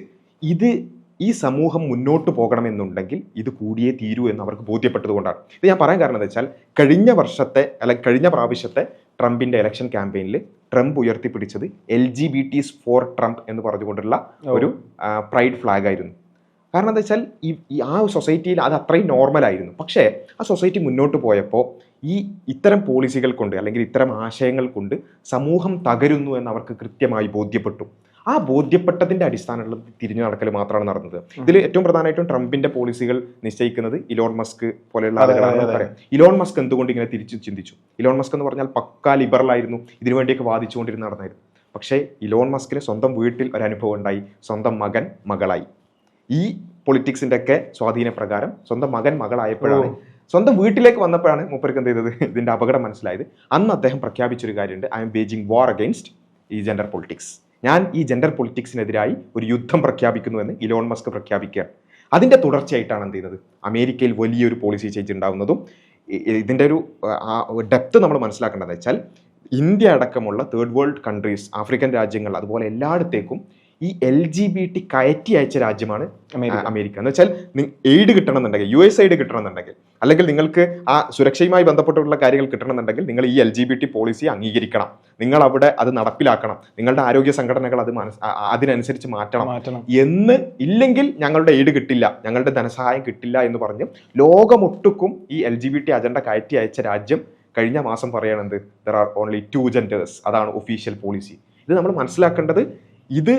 ഈ സമൂഹം മുന്നോട്ട് പോകണമെന്നുണ്ടെങ്കിൽ ഇത് കൂടിയേ തീരൂ എന്ന് അവർക്ക് ബോധ്യപ്പെട്ടത് കൊണ്ടാണ്. ഇത് ഞാൻ പറയാൻ കാരണം എന്താ വെച്ചാൽ കഴിഞ്ഞ പ്രാവശ്യത്തെ ട്രംപിന്റെ ഇലക്ഷൻ ക്യാമ്പയിനിൽ ട്രംപ് ഉയർത്തിപ്പിടിച്ചത് LGBTs ഫോർ ട്രംപ് എന്ന് പറഞ്ഞുകൊണ്ടുള്ള ഒരു പ്രൈഡ് ഫ്ലാഗ് ആയിരുന്നു. കാരണം എന്താ വെച്ചാൽ ആ സൊസൈറ്റിയിൽ അത് അത്രയും നോർമലായിരുന്നു. പക്ഷേ ആ സൊസൈറ്റി മുന്നോട്ട് പോയപ്പോൾ ഇത്തരം പോളിസികൾ കൊണ്ട് അല്ലെങ്കിൽ ഇത്തരം ആശയങ്ങൾ കൊണ്ട് സമൂഹം തകരുന്നു എന്ന് അവർക്ക് കൃത്യമായി ബോധ്യപ്പെട്ടു. ആ ബോധ്യപ്പെട്ടതിന്റെ അടിസ്ഥാനത്തിൽ തിരിഞ്ഞു നടക്കൽ മാത്രമാണ് നടന്നത്. ഇതിൽ ഏറ്റവും പ്രധാനമായിട്ടും ട്രംപിന്റെ പോളിസികൾ നിശ്ചയിക്കുന്നത് ഇലോൺ മസ്ക് പോലെയുള്ള ആളുകളാണെന്ന് പറയാം. ഇലോൺ മസ്ക് എന്തുകൊണ്ട് ഇങ്ങനെ തിരിച്ചു ചിന്തിച്ചു? ഇലോൺ മസ്ക് എന്ന് പറഞ്ഞാൽ പക്കാ ലിബറൽ ആയിരുന്നു, ഇതിനുവേണ്ടിയൊക്കെ വാദിച്ചുകൊണ്ടിരുന്ന നടന്നായിരുന്നു. പക്ഷേ ഇലോൺ മസ്കിന് സ്വന്തം വീട്ടിൽ ഒരു അനുഭവം ഉണ്ടായി, സ്വന്തം മകൻ മകളായി. ഈ പൊളിറ്റിക്സിന്റെ ഒക്കെ സ്വാധീനപ്രകാരം സ്വന്തം മകൻ മകളായപ്പോഴാണ്, സ്വന്തം വീട്ടിലേക്ക് വന്നപ്പോഴാണ് മൂപ്പർക്ക് എന്ത് ചെയ്തത്, ഇതിന്റെ അപകടം മനസ്സിലായത്. അന്ന് അദ്ദേഹം പ്രഖ്യാപിച്ചൊരു കാര്യമുണ്ട്, I M waging war against ഈ ജെൻഡർ പൊളിറ്റിക്സ്. ഞാൻ ഈ ജെൻഡർ പൊളിറ്റിക്സിനെതിരായി ഒരു യുദ്ധം പ്രഖ്യാപിക്കുന്നുവെന്ന് ഇലോൺ മസ്ക് പ്രഖ്യാപിക്കുകയാണ്. അതിന്റെ തുടർച്ചയായിട്ടാണ് എന്ത് ചെയ്യുന്നത്, അമേരിക്കയിൽ വലിയൊരു പോളിസി ചേഞ്ച് ഉണ്ടാവുന്നതും. ഇതിന്റെ ഒരു ഡെപ്ത് നമ്മൾ മനസ്സിലാക്കേണ്ടതെന്ന് വെച്ചാൽ ഇന്ത്യ അടക്കമുള്ള തേർഡ് വേൾഡ് കൺട്രീസ്, ആഫ്രിക്കൻ രാജ്യങ്ങൾ, അതുപോലെ എല്ലായിടത്തേക്കും ഈ LGBT കയറ്റി അയച്ച രാജ്യമാണ് അമേരിക്ക. എന്ന് വെച്ചാൽ എയ്ഡ് കിട്ടണമെന്നുണ്ടെങ്കിൽ, USAID കിട്ടണമെന്നുണ്ടെങ്കിൽ, അല്ലെങ്കിൽ നിങ്ങൾക്ക് ആ സുരക്ഷയുമായി ബന്ധപ്പെട്ടുള്ള കാര്യങ്ങൾ കിട്ടണമെന്നുണ്ടെങ്കിൽ നിങ്ങൾ ഈ LGBT പോളിസി അംഗീകരിക്കണം, നിങ്ങൾ അവിടെ അത് നടപ്പിലാക്കണം, നിങ്ങളുടെ ആരോഗ്യ സംഘടനകൾ അതിനനുസരിച്ച് മാറ്റണം എന്ന്, ഇല്ലെങ്കിൽ ഞങ്ങളുടെ എയ്ഡ് കിട്ടില്ല, ഞങ്ങളുടെ ധനസഹായം കിട്ടില്ല എന്ന് പറഞ്ഞ് ലോകമൊട്ടുക്കും ഈ LGBT അജണ്ട കയറ്റി അയച്ച രാജ്യം കഴിഞ്ഞ മാസം പറയണത് ദർ ആർ ഓൺലി 2 genders. അതാണ് ഒഫീഷ്യൽ പോളിസി. ഇത് നമ്മൾ മനസ്സിലാക്കേണ്ടത്. ഇത്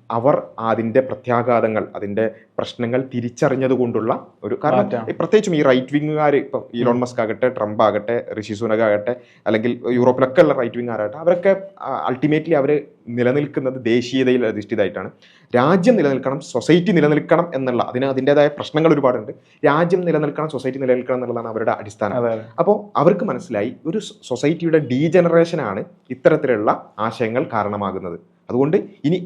അവർ അതിന്റെ പ്രത്യാഘാതങ്ങൾ, അതിന്റെ പ്രശ്നങ്ങൾ തിരിച്ചറിഞ്ഞത് കൊണ്ടുള്ള ഒരു കാരണം. പ്രത്യേകിച്ചും ഈ റൈറ്റ് വിങ്ങുകാർ, ഇപ്പൊ ഇലോൺ മസ്ക് ആകട്ടെ, ട്രംപ് ആകട്ടെ, ഋഷി സുനക് ആകട്ടെ, അല്ലെങ്കിൽ യൂറോപ്പിലൊക്കെ ഉള്ള റൈറ്റ് വിങ്ങുകാരാകട്ടെ, അവരൊക്കെ അൾട്ടിമേറ്റ്ലി അവർ നിലനിൽക്കുന്നത് ദേശീയതയിൽ അധിഷ്ഠിതമായിട്ടാണ്. രാജ്യം നിലനിൽക്കണം, സൊസൈറ്റി നിലനിൽക്കണം എന്നുള്ള അതിൻ്റെതായ പ്രശ്നങ്ങൾ ഒരുപാടുണ്ട്. രാജ്യം നിലനിൽക്കണം, സൊസൈറ്റി നിലനിൽക്കണം എന്നുള്ളതാണ് അവരുടെ അടിസ്ഥാനം. അപ്പോൾ അവർക്ക് മനസ്സിലായി ഒരു സൊസൈറ്റിയുടെ ഡീജനറേഷനാണ് ഇത്തരത്തിലുള്ള ആശയങ്ങൾ കാരണമാകുന്നത്. അതുകൊണ്ട് ഇനി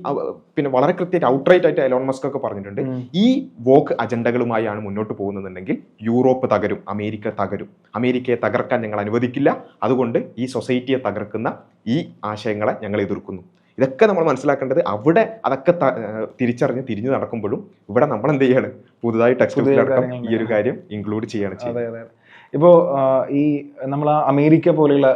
പിന്നെ വളരെ കൃത്യമായിട്ട് ഔട്ട്റൈറ്റ് ആയിട്ട് എലോൺ മസ്ക് ഒക്കെ പറഞ്ഞിട്ടുണ്ട്, ഈ വോക്ക് അജണ്ടകളുമായാണ് മുന്നോട്ട് പോകുന്നതെന്നുണ്ടെങ്കിൽ യൂറോപ്പ് തകരും, അമേരിക്ക തകരും, അമേരിക്കയെ തകർക്കാൻ ഞങ്ങൾ അനുവദിക്കില്ല, അതുകൊണ്ട് ഈ സൊസൈറ്റിയെ തകർക്കുന്ന ഈ ആശയങ്ങളെ ഞങ്ങൾ എതിർക്കുന്നു. ഇതൊക്കെ നമ്മൾ മനസ്സിലാക്കേണ്ടത്. അവിടെ അതൊക്കെ തിരിച്ചറിഞ്ഞ് തിരിഞ്ഞു നടക്കുമ്പോഴും ഇവിടെ നമ്മൾ എന്ത് ചെയ്യാണ്, പുതുതായി ടെക്സ്റ്റ് ബുക്കിലടക്കം ഈ ഒരു കാര്യം ഇൻക്ലൂഡ് ചെയ്യാണ് ചെയ്യുന്നത്. ഇപ്പോൾ ഈ നമ്മൾ അമേരിക്ക പോലെയുള്ള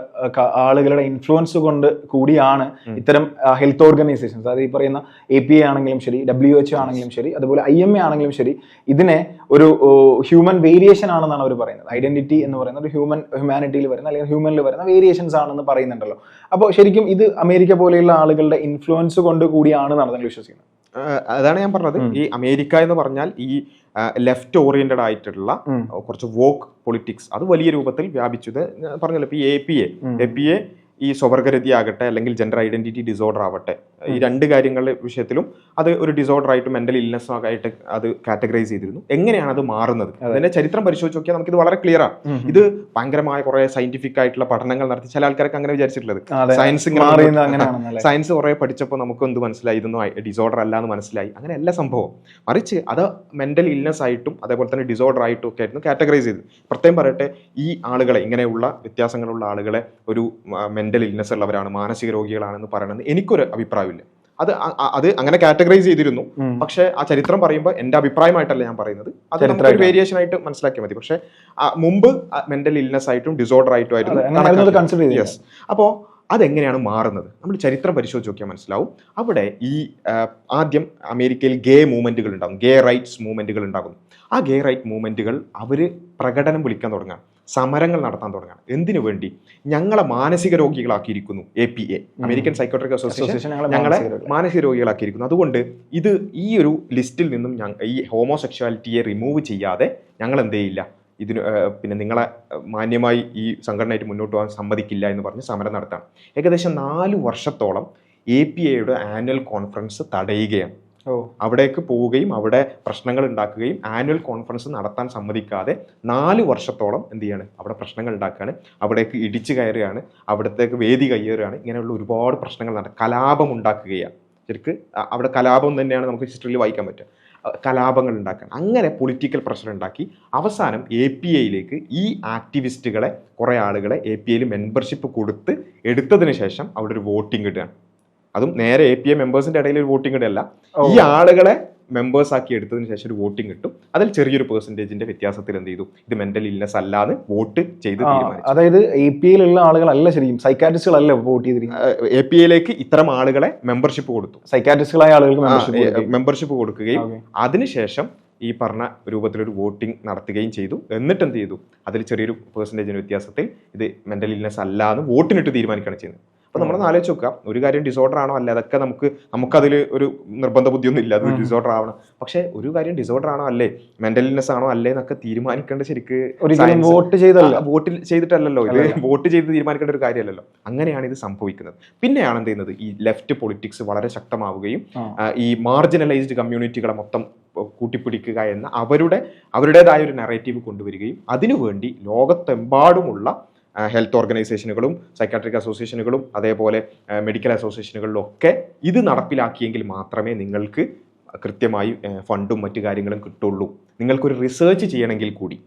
ആളുകളുടെ ഇൻഫ്ലുവൻസ് കൊണ്ട് കൂടിയാണ് ഇത്തരം ഹെൽത്ത് ഓർഗനൈസേഷൻസ്, അതായത് ഈ പറയുന്ന APA ആണെങ്കിലും ശരി, WHO ആണെങ്കിലും ശരി, അതുപോലെ IMA ആണെങ്കിലും ശരി, ഇതിനെ ഒരു ഹ്യൂമൻ വേരിയേഷൻ ആണെന്നാണ് അവർ പറയുന്നത്. ഐഡന്റിറ്റി എന്ന് പറയുന്നത് ഒരു ഹ്യൂമാനിറ്റിയിൽ വരുന്ന അല്ലെങ്കിൽ ഹ്യൂമനിൽ വരുന്ന വേരിയേഷൻസ് ആണെന്ന് പറയുന്നുണ്ടല്ലോ. അപ്പോൾ ശരിക്കും ഇത് അമേരിക്ക പോലെയുള്ള ആളുകളുടെ ഇൻഫ്ലുവൻസ് കൊണ്ട് കൂടിയാണെന്നാണ് നിങ്ങൾ വിശ്വസിക്കുന്നത്? അതാണ് ഞാൻ പറഞ്ഞത്. ഈ അമേരിക്ക എന്ന് പറഞ്ഞാൽ ഈ ലെഫ്റ്റ് ഓറിയന്റഡ് ആയിട്ടുള്ള കുറച്ച് വോക്ക് പൊളിറ്റിക്സ് അത് വലിയ രൂപത്തിൽ വ്യാപിച്ചത് പറഞ്ഞല്ലോ. ഇപ്പൊ ഈ APA ഈ സ്വവർഗരതി ആകട്ടെ അല്ലെങ്കിൽ ജെൻഡർ ഐഡന്റിറ്റി ഡിസോർഡർ ആവട്ടെ, ഈ രണ്ട് കാര്യങ്ങളുടെ വിഷയത്തിലും അത് ഒരു ഡിസോർഡർ ആയിട്ട് മെന്റൽ ഇൽനെസ് ആയിട്ട് അത് കാറ്റഗറൈസ് ചെയ്തിരുന്നു. എങ്ങനെയാണ് അത് മാറുന്നത്? അതിന്റെ ചരിത്രം പരിശോധിച്ച് നോക്കിയാൽ നമുക്കിത് വളരെ ക്ലിയർ ആണ്. ഇത് ഭയങ്കരമായ കുറെ സയന്റിഫിക് ആയിട്ടുള്ള പഠനങ്ങൾ നടത്തി ചില ആൾക്കാരൊക്കെ അങ്ങനെ വിചാരിച്ചിട്ടുള്ളത്. സയൻസ് കുറെ പഠിച്ചപ്പോൾ നമുക്ക് എന്ത് മനസ്സിലായി, ഇതൊന്നും ഡിസോർഡർ അല്ല എന്ന് മനസ്സിലായി. അങ്ങനെ എല്ലാ സംഭവം, മറിച്ച് അത് മെന്റൽ ഇൽനെസ് ആയിട്ടും അതേപോലെ തന്നെ ഡിസോർഡർ ആയിട്ടും ഒക്കെ ആയിരുന്നു കാറ്റഗറൈസ് ചെയ്ത്. പ്രത്യേകം പറയട്ടെ, ഈ ആളുകളെ, ഇങ്ങനെയുള്ള വ്യത്യാസങ്ങളുള്ള ആളുകളെ ഒരു മെന്റൽ ഇൽനെസ് ഉള്ളവരാണ്, മാനസിക രോഗികളാണെന്ന് പറയണമെന്ന് എനിക്കൊരു അഭിപ്രായമില്ല. അത് അങ്ങനെ കാറ്റഗറൈസ് ചെയ്തിരുന്നു. പക്ഷെ ആ ചരിത്രം പറയുമ്പോൾ എന്റെ അഭിപ്രായമായിട്ടല്ല ഞാൻ പറയുന്നത്, അത് നമുക്കൊരു വേരിയേഷൻ ആയിട്ട് മനസ്സിലാക്കിയാൽ മതി. പക്ഷെ മുമ്പ് മെന്റൽ ഇൽനെസ് ആയിട്ടും ഡിസോർഡർ ആയിട്ടും ആയിരുന്നു. യെസ്. അപ്പോൾ അതെങ്ങനെയാണ് മാറുന്നത്? നമ്മൾ ചരിത്രം പരിശോധിച്ച് നോക്കിയാൽ മനസ്സിലാവും. അവിടെ ഈ ആദ്യം അമേരിക്കയിൽ ഗേ മൂവ്മെന്റുകൾ ഉണ്ടാകും, ഗേ റൈറ്റ്സ് മൂവ്മെന്റുകൾ ഉണ്ടാകും. ആ ഗേ റൈറ്റ് മൂവ്മെന്റുകൾ അവർ പ്രകടനം വിളിക്കാൻ തുടങ്ങാം. സമരങ്ങൾ നടത്താൻ തുടങ്ങുകയാണ്. എന്തിനു വേണ്ടി? ഞങ്ങളെ മാനസിക രോഗികളാക്കിയിരിക്കുന്നു APA, അമേരിക്കൻ സൈക്കോട്രിക് അസോസിയേഷൻ ഞങ്ങളെ മാനസിക രോഗികളാക്കിയിരിക്കുന്നു. അതുകൊണ്ട് ഇത് ഈ ഒരു ലിസ്റ്റിൽ നിന്നും ഈ ഹോമോസെക്ഷുവാലിറ്റിയെ റിമൂവ് ചെയ്യാതെ ഞങ്ങൾ എന്ത് ചെയ്യില്ല, ഇതിന് പിന്നെ നിങ്ങളെ മാന്യമായി ഈ സംഘടനയായിട്ട് മുന്നോട്ട് പോകാൻ സമ്മതിക്കില്ല എന്ന് പറഞ്ഞ് സമരം നടത്താണ്. ഏകദേശം 4 വർഷത്തോളം APAയുടെ ആനുവൽ കോൺഫറൻസ് തടയുകയാണ്. അവിടേക്ക് പോവുകയും അവിടെ പ്രശ്നങ്ങൾ ഉണ്ടാക്കുകയും ആനുവൽ കോൺഫറൻസ് നടത്താൻ സമ്മതിക്കാതെ 4 വർഷത്തോളം എന്ത് ചെയ്യാണ്, അവിടെ പ്രശ്നങ്ങൾ ഉണ്ടാക്കുകയാണ്, അവിടേക്ക് ഇടിച്ചു കയറുകയാണ്, അവിടത്തേക്ക് വേദി കയ്യേറുകയാണ്. ഇങ്ങനെയുള്ള ഒരുപാട് പ്രശ്നങ്ങൾ കലാപം ഉണ്ടാക്കുകയാണ്. ശരിക്ക് അവിടെ കലാപം തന്നെയാണ് നമുക്ക് ഹിസ്റ്ററിയിൽ വായിക്കാൻ പറ്റുക. കലാപങ്ങൾ ഉണ്ടാക്കാൻ അങ്ങനെ പൊളിറ്റിക്കൽ പ്രഷർ ഉണ്ടാക്കി അവസാനം APAയിലേക്ക് ഈ ആക്ടിവിസ്റ്റുകളെ കുറേ ആളുകളെ APAയിൽ മെമ്പർഷിപ്പ് കൊടുത്ത് എടുത്തതിന് ശേഷം അവിടെ ഒരു വോട്ടിംഗ് ഇടുകയാണ്. അതും നേരെ APA മെമ്പേഴ്സിന്റെ ഇടയിൽ ഒരു വോട്ടിംഗ് ഇടല്ല, ഈ ആളുകളെ മെമ്പേഴ്സ് ആക്കി എടുത്തതിന് ശേഷം ഒരു വോട്ടിംഗ് കിട്ടും. അതിൽ ചെറിയൊരു പെർസെന്റേജിന്റെ വ്യത്യാസത്തിൽ എന്ത് ചെയ്തു, ഇത് മെന്റൽ ഇൽനെസ് അല്ലാതെ വോട്ട് ചെയ്ത് തീരുമാനിച്ചു. അതായത് APAയിലുള്ള ആളുകളല്ല, ശരിക്കും സൈക്കാട്രിസ്റ്റുകളല്ല വോട്ട് ചെയ്തിരിക്കുന്നത്. APAയിലേക്ക് ഇത്തരം ആളുകളെ മെമ്പർഷിപ്പ് കൊടുത്തു, സൈക്കാട്രിസ്റ്റുകളായ ആളുകൾക്ക് മെമ്പർഷിപ്പ് കൊടുക്കുകയും അതിനുശേഷം ഈ പറഞ്ഞ രൂപത്തിലൊരു വോട്ടിംഗ് നടത്തുകയും ചെയ്തു. എന്നിട്ട് എന്ത് ചെയ്തു, അതിൽ ചെറിയൊരു പെർസെന്റേജിന്റെ വ്യത്യാസത്തിൽ ഇത് മെന്റൽ ഇൽനെസ് അല്ലാന്ന് വോട്ടിനിട്ട് തീരുമാനിക്കുകയാണ് ചെയ്യുന്നത്. അപ്പോൾ നമ്മളൊന്ന് ആലോചിച്ച് നോക്കുക, ഒരു കാര്യം ഡിസോർഡർ ആണോ അല്ലേ, അതൊക്കെ നമുക്കതിൽ ഒരു നിർബന്ധ ബുദ്ധിയൊന്നും ഇല്ല, അത് ഡിസോർഡർ ആവണം. പക്ഷേ ഒരു കാര്യം ഡിസോർഡർ ആണോ അല്ലേ, മെന്റൽ ഇൽനെസ് ആണോ അല്ലേ എന്നൊക്കെ തീരുമാനിക്കേണ്ട ശരിക്ക് വോട്ട് ചെയ്തിട്ടല്ലല്ലോ, ഇത് വോട്ട് ചെയ്ത് തീരുമാനിക്കേണ്ട ഒരു കാര്യമല്ലല്ലോ. അങ്ങനെയാണ് ഇത് സംഭവിക്കുന്നത്. പിന്നെയാണ് എന്ത് ചെയ്യുന്നത്, ഈ ലെഫ്റ്റ് പൊളിറ്റിക്സ് വളരെ ശക്തമാവുകയും ഈ മാർജിനലൈസ്ഡ് കമ്മ്യൂണിറ്റികളെ മൊത്തം കൂട്ടിപ്പിടിക്കുക എന്ന അവരുടേതായ ഒരു നറേറ്റീവ് കൊണ്ടുവരികയും അതിനുവേണ്ടി ലോകത്തെമ്പാടുമുള്ള ഹെൽത്ത് ഓർഗനൈസേഷനുകളും സൈക്കാട്രിക് അസോസിയേഷനുകളും അതേപോലെ മെഡിക്കൽ അസോസിയേഷനുകളിലും ഒക്കെ ഇത് നടപ്പിലാക്കിയെങ്കിൽ മാത്രമേ നിങ്ങൾക്ക് കൃത്യമായി ഫണ്ടും മറ്റു കാര്യങ്ങളും കിട്ടുള്ളൂ. നിങ്ങൾക്കൊരു റിസർച്ച് ചെയ്യണമെങ്കിൽ കൂടി,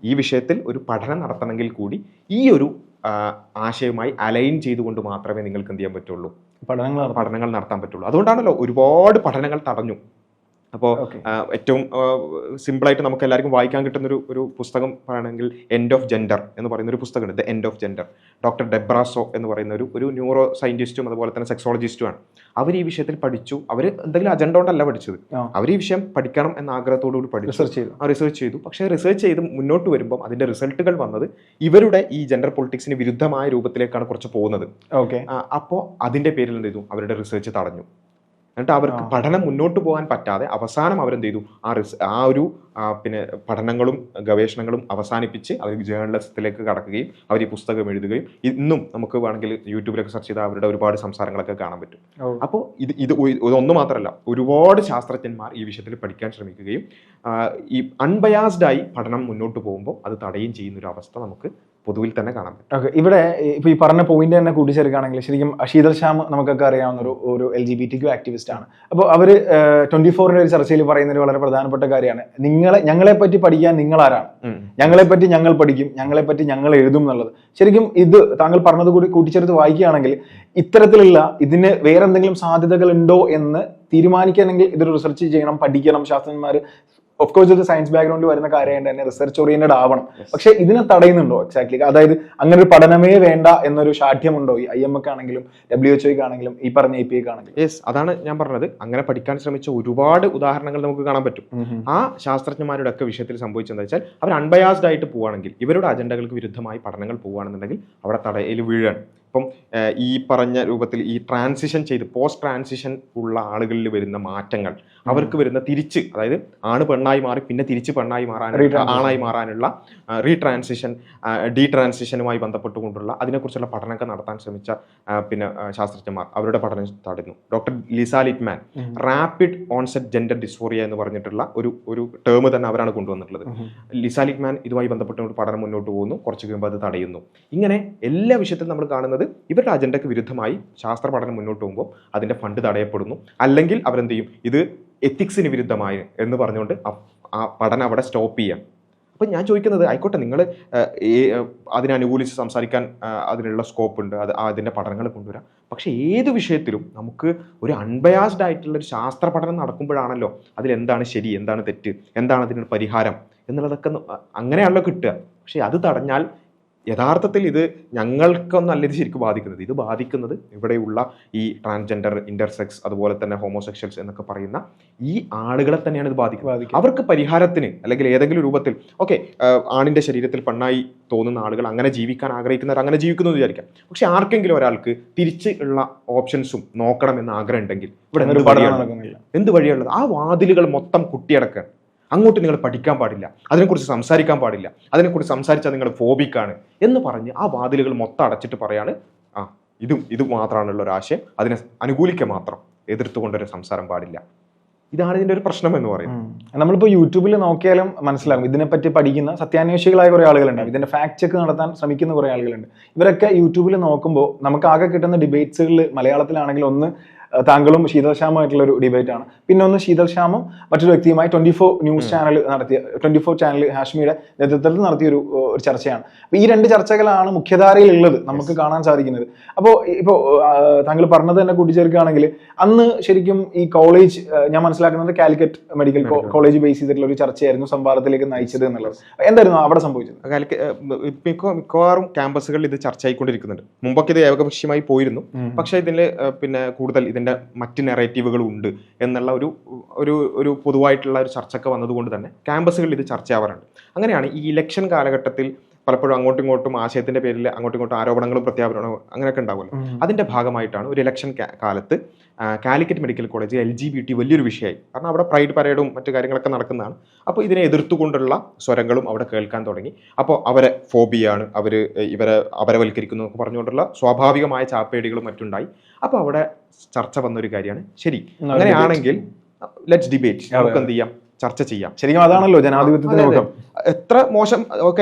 ഈ വിഷയത്തിൽ ഒരു പഠനം നടത്തണമെങ്കിൽ കൂടി ഈ ഒരു ആശയവുമായി അലൈൻ ചെയ്തുകൊണ്ട് മാത്രമേ നിങ്ങൾക്ക് എന്ത് ചെയ്യാൻ പറ്റുള്ളൂ, പഠനങ്ങൾ നടത്താൻ പറ്റുള്ളൂ. അതുകൊണ്ടാണല്ലോ ഒരുപാട് പഠനങ്ങൾ തടഞ്ഞു. അപ്പോൾ ഏറ്റവും സിമ്പിളായിട്ട് നമുക്ക് എല്ലാവർക്കും വായിക്കാൻ കിട്ടുന്ന ഒരു പുസ്തകം പറയുകയാണെങ്കിൽ എൻഡ് ഓഫ് ജെൻഡർ എന്ന് പറയുന്ന ഒരു പുസ്തകമുണ്ട്, the end of gender. Doctor Debra Soh എന്ന് പറയുന്ന ഒരു ന്യൂറോ സയന്റിസ്റ്റും അതുപോലെ തന്നെ സെക്സോളജിസ്റ്റുമാണ്. അവർ ഈ വിഷയത്തിൽ പഠിച്ചു. അവർ എന്തെങ്കിലും അജണ്ട കൊണ്ടല്ല പഠിച്ചത്, അവർ ഈ വിഷയം പഠിക്കണം എന്ന ആഗ്രഹത്തോടുകൂടി പഠിച്ചു, റിസർച്ച് ചെയ്തു. പക്ഷേ റിസർച്ച് ചെയ്ത് മുന്നോട്ട് വരുമ്പോൾ അതിന്റെ റിസൾട്ടുകൾ വന്നത് ഇവരുടെ ഈ ജെൻഡർ പൊളിറ്റിക്സിന് വിരുദ്ധമായ രൂപത്തിലേക്കാണ് കുറച്ച് പോകുന്നത്. അപ്പോൾ അതിന്റെ പേരിൽ എന്ത് ചെയ്തു, അവരുടെ റിസർച്ച് തടഞ്ഞു. എന്നിട്ട് അവർക്ക് പഠനം മുന്നോട്ട് പോകാൻ പറ്റാതെ അവസാനം അവരെന്ത് ചെയ്തു, ആ ഒരു പിന്നെ പഠനങ്ങളും ഗവേഷണങ്ങളും അവസാനിപ്പിച്ച് അവർ ജേർണലിസത്തിലേക്ക് കടക്കുകയും അവർ ഈ പുസ്തകം എഴുതുകയും ഇന്നും നമുക്ക് വേണമെങ്കിൽ യൂട്യൂബിലൊക്കെ സെർച്ച് ചെയ്താൽ അവരുടെ ഒരുപാട് സംസാരങ്ങളൊക്കെ കാണാൻ പറ്റും. അപ്പോൾ ഇതൊന്നു മാത്രമല്ല, ഒരുപാട് ശാസ്ത്രജ്ഞന്മാർ ഈ വിഷയത്തിൽ പഠിക്കാൻ ശ്രമിക്കുകയും ഈ അൺബയാസ്ഡായി പഠനം മുന്നോട്ട് പോകുമ്പോൾ അത് തടയുകയും ചെയ്യുന്ന ഒരു അവസ്ഥ നമുക്ക് പൊതുവിൽ തന്നെ കാണാൻ പറ്റും. ഇവിടെ ഇപ്പൊ ഈ പറഞ്ഞ പോയിന്റ് തന്നെ കൂട്ടിച്ചേർക്കുകയാണെങ്കിൽ ശരിക്കും ശീതൽ ശ്യാം നമുക്കൊക്കെ അറിയാവുന്ന ഒരു LGBTQ ആക്ടിവിസ്റ്റ് ആണ്. അപ്പോൾ അവര് 24-ന്റെ ഒരു ചർച്ചയിൽ പറയുന്ന ഒരു വളരെ പ്രധാനപ്പെട്ട കാര്യമാണ്, ഞങ്ങളെ പറ്റി പഠിക്കാൻ നിങ്ങൾ ആരാണ്, ഞങ്ങളെ പറ്റി ഞങ്ങൾ പഠിക്കും, ഞങ്ങളെ പറ്റി ഞങ്ങൾ എഴുതും എന്നുള്ളത്. ശരിക്കും ഇത് താങ്കൾ പറഞ്ഞത് കൂടി കൂട്ടിച്ചേർത്ത് വായിക്കുകയാണെങ്കിൽ ഇത്തരത്തിലുള്ള ഇതിന് വേറെ എന്തെങ്കിലും സാധ്യതകൾ ഉണ്ടോ എന്ന് തീരുമാനിക്കണമെങ്കിൽ ഇതൊരു റിസർച്ച് ചെയ്യണം, പഠിക്കണം. ശാസ്ത്രജ്ഞന്മാർ ഓഫ് കോഴ്സ് ഒരു സയൻസ് ബാക്ക്ഗ്രൗണ്ട് വരുന്ന കാര്യമായിട്ട് തന്നെ റിസർച്ച് ഓറിയന്റഡ് ആവണം. പക്ഷെ ഇതിനെ തടയുന്നുണ്ടോ എക്സാക്ട്ലി? അതായത് അങ്ങനെ ഒരു പഠനമേ വേണ്ട എന്നൊരു ശാഠ്യമുണ്ടോ ഈ IMF ആണെങ്കിലും WHO ആണെങ്കിലും ഈ പറഞ്ഞ APA ആണെങ്കിലും? യെസ്, അതാണ് ഞാൻ പറഞ്ഞത്. അങ്ങനെ പഠിക്കാൻ ശ്രമിച്ച ഒരുപാട് ഉദാഹരണങ്ങൾ നമുക്ക് കാണാൻ പറ്റും. ആ ശാസ്ത്രജ്ഞന്മാരുടെ ഒക്കെ വിഷയത്തിൽ സംഭവിച്ചെന്താ വെച്ചാൽ അവർ അൺബയാസ്ഡ് ആയിട്ട് പോവുകയാണെങ്കിൽ, ഇവരുടെ അജണ്ടകൾക്ക് വിരുദ്ധമായി പഠനങ്ങൾ പോവുകയാണെന്നുണ്ടെങ്കിൽ അവിടെ തടയിൽ വീഴാണ്. ഇപ്പം ഈ പറഞ്ഞ രൂപത്തിൽ ഈ ട്രാൻസിഷൻ ചെയ്ത് പോസ്റ്റ് ട്രാൻസിഷൻ ഉള്ള ആളുകളിൽ വരുന്ന മാറ്റങ്ങൾ, അവർക്ക് വരുന്ന തിരിച്ച്, അതായത് ആണ് പെണ്ണായി മാറി പിന്നെ തിരിച്ച് പെണ്ണായി ആണായി മാറാനുള്ള റീട്രാൻസിഷൻ, ഡീട്രാൻസിഷനുമായി ബന്ധപ്പെട്ടുകൊണ്ടുള്ള അതിനെക്കുറിച്ചുള്ള പഠനമൊക്കെ നടത്താൻ ശ്രമിച്ച പിന്നെ ശാസ്ത്രജ്ഞന്മാർ അവരുടെ പഠനം തടഞ്ഞു. Doctor Lisa Littman rapid onset gender dysphoria എന്ന് പറഞ്ഞിട്ടുള്ള ഒരു ടേം തന്നെ അവരാണ് കൊണ്ടുവന്നിട്ടുള്ളത്. ലിസ ലിറ്റ്മാൻ ഇതുമായി ബന്ധപ്പെട്ടുകൊണ്ട് പഠനം മുന്നോട്ട് പോകുന്നു, കുറച്ച് കഴിയുമ്പോൾ അത് തടയുന്നു. ഇങ്ങനെ എല്ലാ വിഷയത്തിലും നമ്മൾ കാണുന്നത് ഇവരുടെ അജണ്ടയ്ക്ക് വിരുദ്ധമായി ശാസ്ത്ര പഠനം മുന്നോട്ട് പോകുമ്പോൾ അതിന്റെ ഫണ്ട് തടയപ്പെടുന്നു. അല്ലെങ്കിൽ അവരെന്ത് ചെയ്യും, ഇത് എത്തിക്സിന് വിരുദ്ധമായി എന്ന് പറഞ്ഞുകൊണ്ട് ആ പഠനം അവിടെ സ്റ്റോപ്പ് ചെയ്യാം. അപ്പം ഞാൻ ചോദിക്കുന്നത്, ആയിക്കോട്ടെ നിങ്ങൾ അതിനനുകൂലിച്ച് സംസാരിക്കാൻ അതിനുള്ള സ്കോപ്പ് ഉണ്ട്, അതിൻ്റെ പഠനങ്ങൾ കൊണ്ടുവരാം. പക്ഷേ ഏത് വിഷയത്തിലും നമുക്ക് ഒരു അൺബയാസ്ഡ് ആയിട്ടുള്ള ഒരു ശാസ്ത്ര പഠനം നടക്കുമ്പോഴാണല്ലോ അതിലെന്താണ് ശരി, എന്താണ് തെറ്റ്, എന്താണ് അതിനുള്ള പരിഹാരം എന്നുള്ളതൊക്കെ അങ്ങനെയാണല്ലോ കിട്ടുക. പക്ഷേ അത് തടഞ്ഞാൽ യഥാർത്ഥത്തിൽ ഇത് ഞങ്ങൾക്കൊന്നല്ല ഇത് ശരിക്കും ബാധിക്കുന്നത്. ഇത് ബാധിക്കുന്നത് ഇവിടെയുള്ള ഈ ട്രാൻസ്ജെൻഡർ, ഇന്റർസെക്സ്, അതുപോലെ തന്നെ ഹോമോസെക്ഷൽസ് എന്നൊക്കെ പറയുന്ന ഈ ആളുകളെ തന്നെയാണ് ഇത് ബാധിക്കുന്നത്. അവർക്ക് പരിഹാരത്തിന് അല്ലെങ്കിൽ ഏതെങ്കിലും രൂപത്തിൽ ആണിന്റെ ശരീരത്തിൽ പെണ്ണായി തോന്നുന്ന ആളുകൾ അങ്ങനെ ജീവിക്കാൻ ആഗ്രഹിക്കുന്നവർ അങ്ങനെ ജീവിക്കുന്നു എന്ന് വിചാരിക്കാം. പക്ഷെ ആർക്കെങ്കിലും ഒരാൾക്ക് തിരിച്ച് ഉള്ള ഓപ്ഷൻസും നോക്കണമെന്ന് ആഗ്രഹം ഉണ്ടെങ്കിൽ ഇവിടെ എന്ത് വഴിയുള്ളത്? ആ വാതിലുകൾ മൊത്തം കുട്ടിയടക്കാണ്. അങ്ങോട്ട് നിങ്ങൾ പഠിക്കാൻ പാടില്ല, അതിനെക്കുറിച്ച് സംസാരിക്കാൻ പാടില്ല, അതിനെക്കുറിച്ച് സംസാരിച്ചാൽ നിങ്ങൾ ഫോബിക്കാണ് എന്ന് പറഞ്ഞ് ആ വാതിലുകൾ മൊത്തം അടച്ചിട്ട് പറയാണ് ഇത് മാത്രമാണുള്ള ഒരു ആശയം, അതിനെ അനുകൂലിക്കുക മാത്രം, എതിർത്തുകൊണ്ടൊരു സംസാരം പാടില്ല. ഇതാണ് ഇതിന്റെ ഒരു പ്രശ്നം എന്ന് പറയുന്നത്. നമ്മളിപ്പോൾ യൂട്യൂബിൽ നോക്കിയാലും മനസ്സിലാകും ഇതിനെപ്പറ്റി പഠിക്കുന്ന സത്യാന്വേഷികളായ കുറെ ആളുകളുണ്ട്, ഇതിന്റെ ഫാക്ട് ചെക്ക് നടത്താൻ ശ്രമിക്കുന്ന കുറെ ആളുകളുണ്ട്. ഇവരൊക്കെ യൂട്യൂബിൽ നോക്കുമ്പോൾ നമുക്ക് ആകെ കിട്ടുന്ന ഡിബേറ്റ്സുകളിൽ മലയാളത്തിലാണെങ്കിൽ ഒന്ന് താങ്കളും ശീതൽ ശ്യാമുമായിട്ടുള്ള ഒരു ഡിബേറ്റ് ആണ്, പിന്നെ ഒന്ന് ശീതൽ ശ്യാമും മറ്റൊരു വ്യക്തിയുമായി 24 ന്യൂസ് ചാനൽ നടത്തിയ 24 ചാനൽ ഹാഷ്മിയുടെ നേതൃത്വത്തിൽ നടത്തിയ ഒരു ചർച്ചയാണ്. അപ്പൊ ഈ രണ്ട് ചർച്ചകളാണ് മുഖ്യധാരയിൽ ഉള്ളത് നമുക്ക് കാണാൻ സാധിക്കുന്നത്. അപ്പോൾ ഇപ്പോൾ താങ്കൾ പറഞ്ഞത് തന്നെ കൂട്ടിച്ചേർക്കുകയാണെങ്കിൽ അന്ന് ശരിക്കും ഈ കോളേജ്, ഞാൻ മനസ്സിലാക്കുന്നത് കാലിക്കറ്റ് മെഡിക്കൽ കോളേജ് ബേസ് ചെയ്തിട്ടുള്ള ഒരു ചർച്ചയായിരുന്നു സംവാദത്തിലേക്ക് നയിച്ചത് എന്നുള്ളത്. എന്തായിരുന്നു അവിടെ സംഭവിച്ചത്? മിക്കവാറും ക്യാമ്പസുകളിൽ ഇത് ചർച്ച ആയിക്കൊണ്ടിരിക്കുന്നുണ്ട്. മുമ്പൊക്കെ ഇത് ഏകപക്ഷീയമായി പോയിരുന്നു, പക്ഷെ ഇതിൽ പിന്നെ കൂടുതൽ ഇതിന്റെ മറ്റ് നെറേറ്റീവുകൾ ഉണ്ട് എന്നുള്ള ഒരു പൊതുവായിട്ടുള്ള ഒരു ചർച്ചയൊക്കെ വന്നതുകൊണ്ട് തന്നെ ക്യാമ്പസുകളിൽ ഇത് ചർച്ചയാവാറുണ്ട്. അങ്ങനെയാണ് ഈ ഇലക്ഷൻ കാലഘട്ടത്തിൽ പലപ്പോഴും അങ്ങോട്ടും ഇങ്ങോട്ടും ആശയത്തിന്റെ പേരിൽ അങ്ങോട്ടും ഇങ്ങോട്ടും ആരോപണങ്ങളും പ്രത്യാപനങ്ങളും അങ്ങനെയൊക്കെ ഉണ്ടാവുമല്ലോ. അതിന്റെ ഭാഗമായിട്ടാണ് ഒരു ഇലക്ഷൻ കാലത്ത് കാലിക്കറ്റ് മെഡിക്കൽ കോളേജ് LGBT വലിയൊരു വിഷയമായി. കാരണം അവിടെ പ്രൈഡ് പരേഡും മറ്റു കാര്യങ്ങളൊക്കെ നടക്കുന്നതാണ്. അപ്പോൾ ഇതിനെ എതിർത്തുകൊണ്ടുള്ള സ്വരങ്ങളും അവിടെ കേൾക്കാൻ തുടങ്ങി. അപ്പോൾ അവരെ ഫോബിയാണ്, ഇവരെ അപരവൽക്കരിക്കുന്നു എന്നൊക്കെ പറഞ്ഞുകൊണ്ടുള്ള സ്വാഭാവികമായ ചാപ്പേടികളും മറ്റുണ്ടായി. അപ്പോൾ അവിടെ ചർച്ച വന്നൊരു കാര്യമാണ്, ശരി അങ്ങനെയാണെങ്കിൽ ലെറ്റ്സ് ഡിബേറ്റ്, നമുക്ക് എന്ത് ചെയ്യാം, ചർച്ച ചെയ്യാം. ശരിക്കും അതാണല്ലോ ജനാധിപത്യത്തിന്. എത്ര മോശം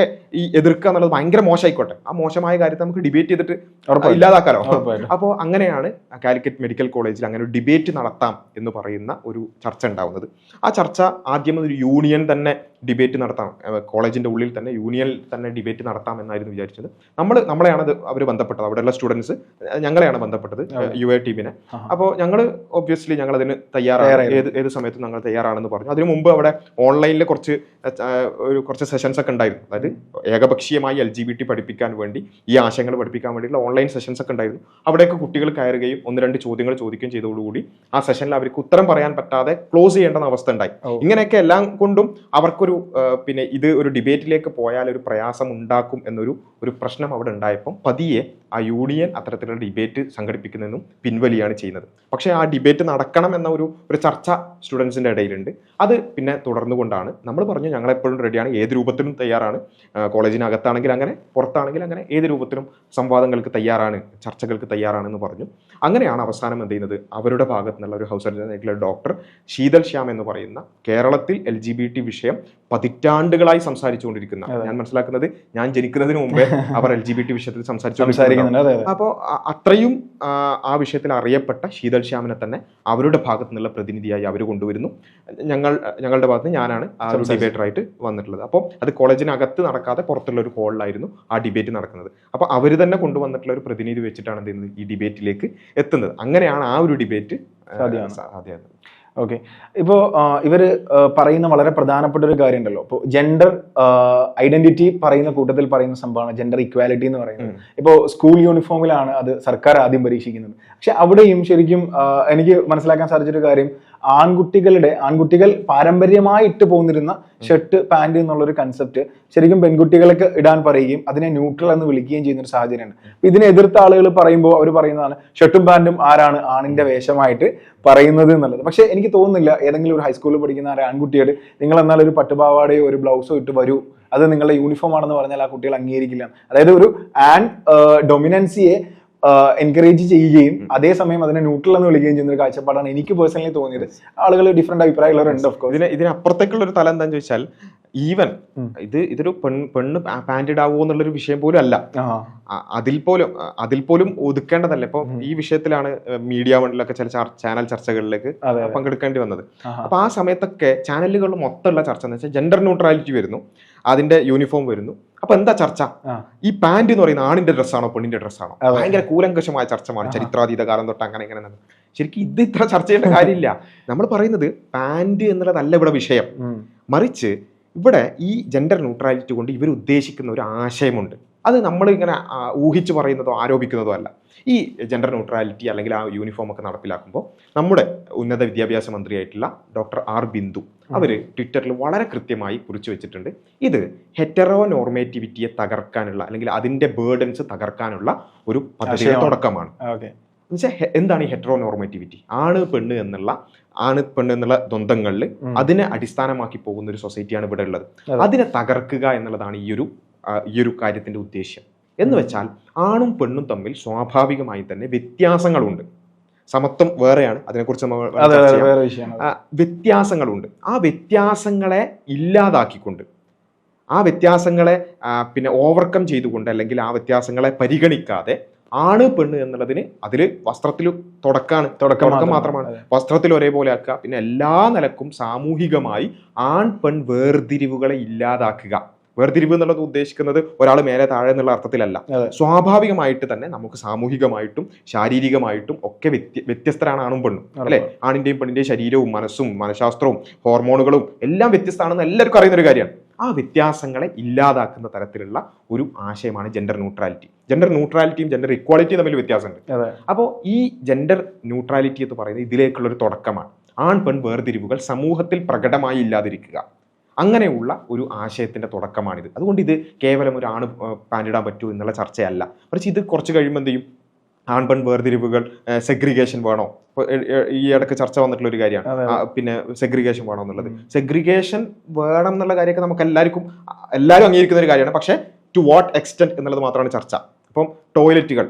ഈ എതിർക്കുക എന്നുള്ളത് ഭയങ്കര മോശമായിക്കോട്ടെ, ആ മോശമായ കാര്യത്തെ നമുക്ക് ഡിബേറ്റ് ചെയ്തിട്ട് ഇല്ലാതാക്കാലോ. അപ്പോൾ അങ്ങനെയാണ് കാലിക്കറ്റ് മെഡിക്കൽ കോളേജിൽ അങ്ങനെ ഒരു ഡിബേറ്റ് നടത്താം എന്ന് പറയുന്ന ഒരു ചർച്ച ഉണ്ടാവുന്നത്. ആ ചർച്ച ആദ്യം ഒരു യൂണിയൻ തന്നെ ഡിബേറ്റ് നടത്താം, കോളേജിന്റെ ഉള്ളിൽ തന്നെ യൂണിയനിൽ തന്നെ ഡിബേറ്റ് നടത്താം എന്നായിരുന്നു വിചാരിച്ചത്. നമ്മളെയാണ് അവർ ബന്ധപ്പെട്ടത്, അവിടെയുള്ള സ്റ്റുഡൻസ് ഞങ്ങളെയാണ് ബന്ധപ്പെട്ടത്, UA ടീമിനെ. അപ്പോൾ ഞങ്ങൾ ഒബ്വിയസ്ലി ഞങ്ങൾ അതിന് തയ്യാറാണ്, ഏത് സമയത്തും ഞങ്ങൾ തയ്യാറാണെന്ന് പറഞ്ഞു. അതിനു മുമ്പ് അവിടെ ഓൺലൈനിൽ കുറച്ച് സെഷൻസ് ഒക്കെ ഉണ്ടായിരുന്നു. അതായത് ഏകപക്ഷീയമായി LGBT പഠിപ്പിക്കാൻ വേണ്ടി, ഈ ആശയങ്ങൾ പഠിപ്പിക്കാൻ വേണ്ടിയുള്ള ഓൺലൈൻ സെഷൻസ് ഒക്കെ ഉണ്ടായിരുന്നു. അവിടേക്ക് കുട്ടികൾ കയറുകയും 1-2 ചോദ്യങ്ങൾ ചോദിക്കുകയും ചെയ്തതോടുകൂടി ആ സെഷനിൽ അവർക്ക് ഉത്തരം പറയാൻ പറ്റാതെ ക്ലോസ് ചെയ്യേണ്ട അവസ്ഥ ഉണ്ടായി. ഇങ്ങനെയൊക്കെ എല്ലാം കൊണ്ടും അവർക്കൊരു പിന്നെ ഇത് ഒരു ഡിബേറ്റിലേക്ക് പോയാൽ ഒരു പ്രയാസം ഉണ്ടാക്കും എന്നൊരു പ്രശ്നം അവിടെ ഉണ്ടായപ്പോൾ പതിയെ ആ യൂണിയൻ അത്തരത്തിലുള്ള ഡിബേറ്റ് സംഘടിപ്പിക്കുന്നതെന്നും പിൻവലിയാണ് ചെയ്യുന്നത്. പക്ഷേ ആ ഡിബേറ്റ് നടക്കണം എന്ന ഒരു ചർച്ച സ്റ്റുഡൻസിൻ്റെ ഇടയിലുണ്ട്. അത് പിന്നെ തുടർന്നുകൊണ്ടാണ് നമ്മൾ പറഞ്ഞു ഞങ്ങളെപ്പോഴും റെഡിയാണ്, ഏത് രൂപത്തിലും തയ്യാറാണ്, കോളേജിനകത്താണെങ്കിൽ അങ്ങനെ, പുറത്താണെങ്കിൽ അങ്ങനെ, ഏത് രൂപത്തിലും സംവാദങ്ങൾക്ക് തയ്യാറാണ്, ചർച്ചകൾക്ക് തയ്യാറാണെന്ന് പറഞ്ഞു. അങ്ങനെയാണ് അവസാനം എന്ത് ചെയ്യുന്നത്, അവരുടെ ഭാഗത്തു നിന്നുള്ള ഒരു ഹൗസ് സർജനായിട്ടുള്ള ഡോക്ടർ ശീതൽ ശ്യാം എന്ന് പറയുന്ന കേരളത്തിൽ LGBT വിഷയം പതിറ്റാണ്ടുകളായി സംസാരിച്ചുകൊണ്ടിരിക്കുന്ന, ഞാൻ മനസ്സിലാക്കുന്നത് ഞാൻ ജനിക്കുന്നതിന് മുമ്പേ അവർ LGBT വിഷയത്തിൽ സംസാരിച്ചുകൊണ്ടിരിക്കുന്നത്. അപ്പോൾ അത്രയും ആ വിഷയത്തിൽ അറിയപ്പെട്ട ശീതൽ ശ്യാമിനെ തന്നെ അവരുടെ ഭാഗത്തു നിന്നുള്ള പ്രതിനിധിയായി അവർ കൊണ്ടുവരുന്നു. ഞങ്ങളുടെ ഭാഗത്ത് ഞാനാണ് ആ ഒരു ഡിബേറ്ററായിട്ട് വന്നിട്ടുള്ളത്. അപ്പോൾ അത് കോളേജിനകത്ത് നടക്കാതെ പുറത്തുള്ള ഒരു ഹോളിലായിരുന്നു ആ ഡിബേറ്റ് നടക്കുന്നത്. അപ്പോൾ അവർ തന്നെ കൊണ്ടുവന്നിട്ടുള്ള ഒരു പ്രതിനിധി വെച്ചിട്ടാണ് എന്ത് ചെയ്യുന്നത്, ഈ ഡിബേറ്റിലേക്ക് എത്തുന്നത്. അങ്ങനെയാണ് ആ ഒരു ഡിബേറ്റ് സാധ്യമാകുന്നത്. ഓക്കെ, ഇപ്പോൾ ഇവർ പറയുന്ന വളരെ പ്രധാനപ്പെട്ട ഒരു കാര്യം ഉണ്ടല്ലോ, ഇപ്പോൾ ജെൻഡർ ഐഡന്റിറ്റി പറയുന്ന കൂട്ടത്തിൽ പറയുന്ന സംഭവമാണ് ജെൻഡർ ഇക്വാലിറ്റി എന്ന് പറയുന്നത്. ഇപ്പോൾ സ്കൂൾ യൂണിഫോമിലാണ് അത് സർക്കാർ ആദ്യം പരീക്ഷിക്കുന്നത്. പക്ഷെ അവിടെയും ശരിക്കും എനിക്ക് മനസ്സിലാക്കാൻ സാധിച്ചൊരു കാര്യം, ആൺകുട്ടികൾ പാരമ്പര്യമായി ഇട്ട് പോന്നിരുന്ന ഷർട്ട് പാൻറ് എന്നുള്ളൊരു കൺസെപ്റ്റ് ശരിക്കും പെൺകുട്ടികൾക്ക് ഇടാൻ പറയുകയും അതിനെ ന്യൂട്രൽ എന്ന് വിളിക്കുകയും ചെയ്യുന്ന ഒരു സാഹചര്യമാണ്. ഇതിനെ എതിർത്ത ആളുകൾ പറയുമ്പോൾ അവർ പറയുന്നതാണ് ഷർട്ടും പാൻറ്റും ആരാണ് ആണിന്റെ വേഷമായിട്ട് പറയുന്നത് എന്നുള്ളത്. പക്ഷെ എനിക്ക് തോന്നുന്നില്ല ഏതെങ്കിലും ഒരു ഹൈസ്കൂളിൽ പഠിക്കുന്ന ഒരു ആൺകുട്ടിയോട് നിങ്ങൾ എന്നാൽ ഒരു പട്ടുപാവാടയോ ഒരു ബ്ലൗസോ ഇട്ട് വരൂ, അത് നിങ്ങളുടെ യൂണിഫോം ആണെന്ന് പറഞ്ഞാൽ ആ കുട്ടികൾ അംഗീകരിക്കില്ല. അതായത് ഒരു ഡൊമിനൻസിയെ എൻകറേജ് ചെയ്യുകയും അതേസമയം അതിനെ ന്യൂട്രൽ എന്ന് വിളിക്കുകയും ചെയ്യുന്ന ഒരു കാഴ്ചപ്പാടാണ് എനിക്ക് പേഴ്സണലി തോന്നിയത്. ആളുകൾ ഡിഫറെന്റ് അഭിപ്രായമുള്ളവരുണ്ട്. ഓഫ് കോഴ്സ് ഇതിനപ്പുറത്തേക്കുള്ള ഒരു തലം എന്താണെന്ന് ചോദിച്ചാൽ, ഇതൊരു പെണ്ണ് പാൻറ് ഇടാവോ എന്നുള്ളൊരു വിഷയം പോലും അല്ല, അതിൽ പോലും ഒതുക്കേണ്ടതല്ല. ഇപ്പൊ ഈ വിഷയത്തിലാണ് മീഡിയ വണ്ടിലൊക്കെ ചില ചാനൽ ചർച്ചകളിലേക്ക് പങ്കെടുക്കേണ്ടി വന്നത്. അപ്പൊ ആ സമയത്തൊക്കെ ചാനലുകൾ മൊത്തമുള്ള ചർച്ച എന്ന് വെച്ചാൽ ജെൻഡർ ന്യൂട്രാലിറ്റി വരുന്നു, അതിന്റെ യൂണിഫോം വരുന്നു. അപ്പൊ എന്താ ചർച്ച, ഈ പാൻറ് എന്ന് പറയുന്ന ആണിന്റെ ഡ്രസ്സാണോ പെണ്ണിന്റെ ഡ്രസ്സാണോ? ഭയങ്കര കൂലങ്കഷമായ ചർച്ചമാണ്, ചരിത്രാതീത കാലം തൊട്ട് അങ്ങനെ ഇങ്ങനെ. ശരിക്കും ഇത് ഇത്ര ചർച്ച ചെയ്യേണ്ട കാര്യമില്ല. നമ്മൾ പറയുന്നത് പാൻറ് എന്നുള്ളതല്ല ഇവിടെ വിഷയം, മറിച്ച് ഇവിടെ ഈ ജെൻഡർ ന്യൂട്രാലിറ്റി കൊണ്ട് ഇവർ ഉദ്ദേശിക്കുന്ന ഒരു ആശയമുണ്ട്. അത് നമ്മൾ ഇങ്ങനെ ഊഹിച്ച് പറയുന്നതോ ആരോപിക്കുന്നതോ അല്ല. ഈ ജെൻഡർ ന്യൂട്രാലിറ്റി അല്ലെങ്കിൽ ആ യൂണിഫോം ഒക്കെ നടപ്പിലാക്കുമ്പോൾ നമ്മുടെ ഉന്നത വിദ്യാഭ്യാസ മന്ത്രിയായിട്ടുള്ള ഡോക്ടർ ആർ ബിന്ദു അവർ ട്വിറ്ററിൽ വളരെ കൃത്യമായി കുറിച്ചു വെച്ചിട്ടുണ്ട്. ഇത് ഹെറ്ററോ നോർമേറ്റിവിറ്റിയെ തകർക്കാനുള്ള അല്ലെങ്കിൽ അതിന്റെ ബേർഡൻസ് തകർക്കാനുള്ള ഒരു പദ്ധതിയുടെ തുടക്കമാണ്. എന്നുവെച്ചാൽ എന്താണ് ഈ ഹെറ്ററോ നോർമേറ്റിവിറ്റി? ആണ് പെണ്ണ് എന്നുള്ള ദ്വന്ദ്ങ്ങളിൽ അതിനെ അടിസ്ഥാനമാക്കി പോകുന്ന ഒരു സൊസൈറ്റിയാണ് ഇവിടെ ഉള്ളത്. അതിനെ തകർക്കുക എന്നുള്ളതാണ് ഈ ഒരു കാര്യത്തിന്റെ ഉദ്ദേശ്യം. എന്ന് വെച്ചാൽ ആണും പെണ്ണും തമ്മിൽ സ്വാഭാവികമായി തന്നെ വ്യത്യാസങ്ങളുണ്ട്. സമത്വം വേറെയാണ്, അതിനെക്കുറിച്ച് വ്യത്യാസങ്ങളുണ്ട്. ആ വ്യത്യാസങ്ങളെ ഇല്ലാതാക്കിക്കൊണ്ട്, ആ വ്യത്യാസങ്ങളെ പിന്നെ ഓവർകം ചെയ്തുകൊണ്ട്, അല്ലെങ്കിൽ ആ വ്യത്യാസങ്ങളെ പരിഗണിക്കാതെ ആണ് പെണ്ണ് എന്നുള്ളതിന് അതിൽ വസ്ത്രത്തിൽ തുടക്കം മാത്രമാണ്. വസ്ത്രത്തിൽ ഒരേപോലെ ആക്കുക, പിന്നെ എല്ലാ നിലക്കും സാമൂഹികമായി ആൺ പെൺ വേർതിരിവുകളെ ഇല്ലാതാക്കുക. വേർതിരിവ് എന്നുള്ളത് ഉദ്ദേശിക്കുന്നത് ഒരാൾ മേലെ താഴെ എന്നുള്ള അർത്ഥത്തിലല്ല. സ്വാഭാവികമായിട്ട് തന്നെ നമുക്ക് സാമൂഹികമായിട്ടും ശാരീരികമായിട്ടും ഒക്കെ വ്യത്യസ്തരാണ് ആണും പെണ്ണും, അല്ലെ? ആണിന്റെയും പെണ്ണിന്റെയും ശരീരവും മനസ്സും മനഃശാസ്ത്രവും ഹോർമോണുകളും എല്ലാം വ്യത്യസ്തമാണെന്ന് എല്ലാവർക്കും അറിയുന്ന ഒരു കാര്യമാണ്. ആ വ്യത്യാസങ്ങളെ ഇല്ലാതാക്കുന്ന തരത്തിലുള്ള ഒരു ആശയമാണ് ജെൻഡർ ന്യൂട്രാലിറ്റി. ജെൻഡർ ന്യൂട്രാലിറ്റിയും ജെൻഡർ ഇക്വാലിറ്റിയും തമ്മിൽ വ്യത്യാസമുണ്ട്. അപ്പോൾ ഈ ജെൻഡർ ന്യൂട്രാലിറ്റി എന്ന് പറയുന്നത് ഇതിലേക്കുള്ള ഒരു തുടക്കമാണ്. ആൺ പെൺ വേർതിരിവുകൾ സമൂഹത്തിൽ പ്രകടമായി ഇല്ലാതിരിക്കുക, അങ്ങനെയുള്ള ഒരു ആശയത്തിന്റെ തുടക്കമാണിത്. അതുകൊണ്ട് ഇത് കേവലം ഒരു ആണ് പാൻറ്റിടാൻ പറ്റൂ എന്നുള്ള ചർച്ചയല്ല, മറിച്ച് ഇത് കുറച്ച് കഴിയുമ്പോൾ എന്ത് ചെയ്യും? ആൺ പെൺ വേർതിരിവുകൾ, സെഗ്രിഗേഷൻ വേണോ? ഈ ഇടയ്ക്ക് ചർച്ച വന്നിട്ടുള്ള ഒരു കാര്യമാണ്, പിന്നെ സെഗ്രിഗേഷൻ വേണോ എന്നുള്ളത്. സെഗ്രിഗേഷൻ വേണം എന്നുള്ള കാര്യമൊക്കെ നമുക്ക് എല്ലാവരും അംഗീകരിക്കുന്ന ഒരു കാര്യമാണ്. പക്ഷേ ടു വാട്ട് എക്സ്റ്റെന്റ് എന്നുള്ളത് മാത്രമാണ് ചർച്ച. അപ്പം ടോയ്ലറ്റുകൾ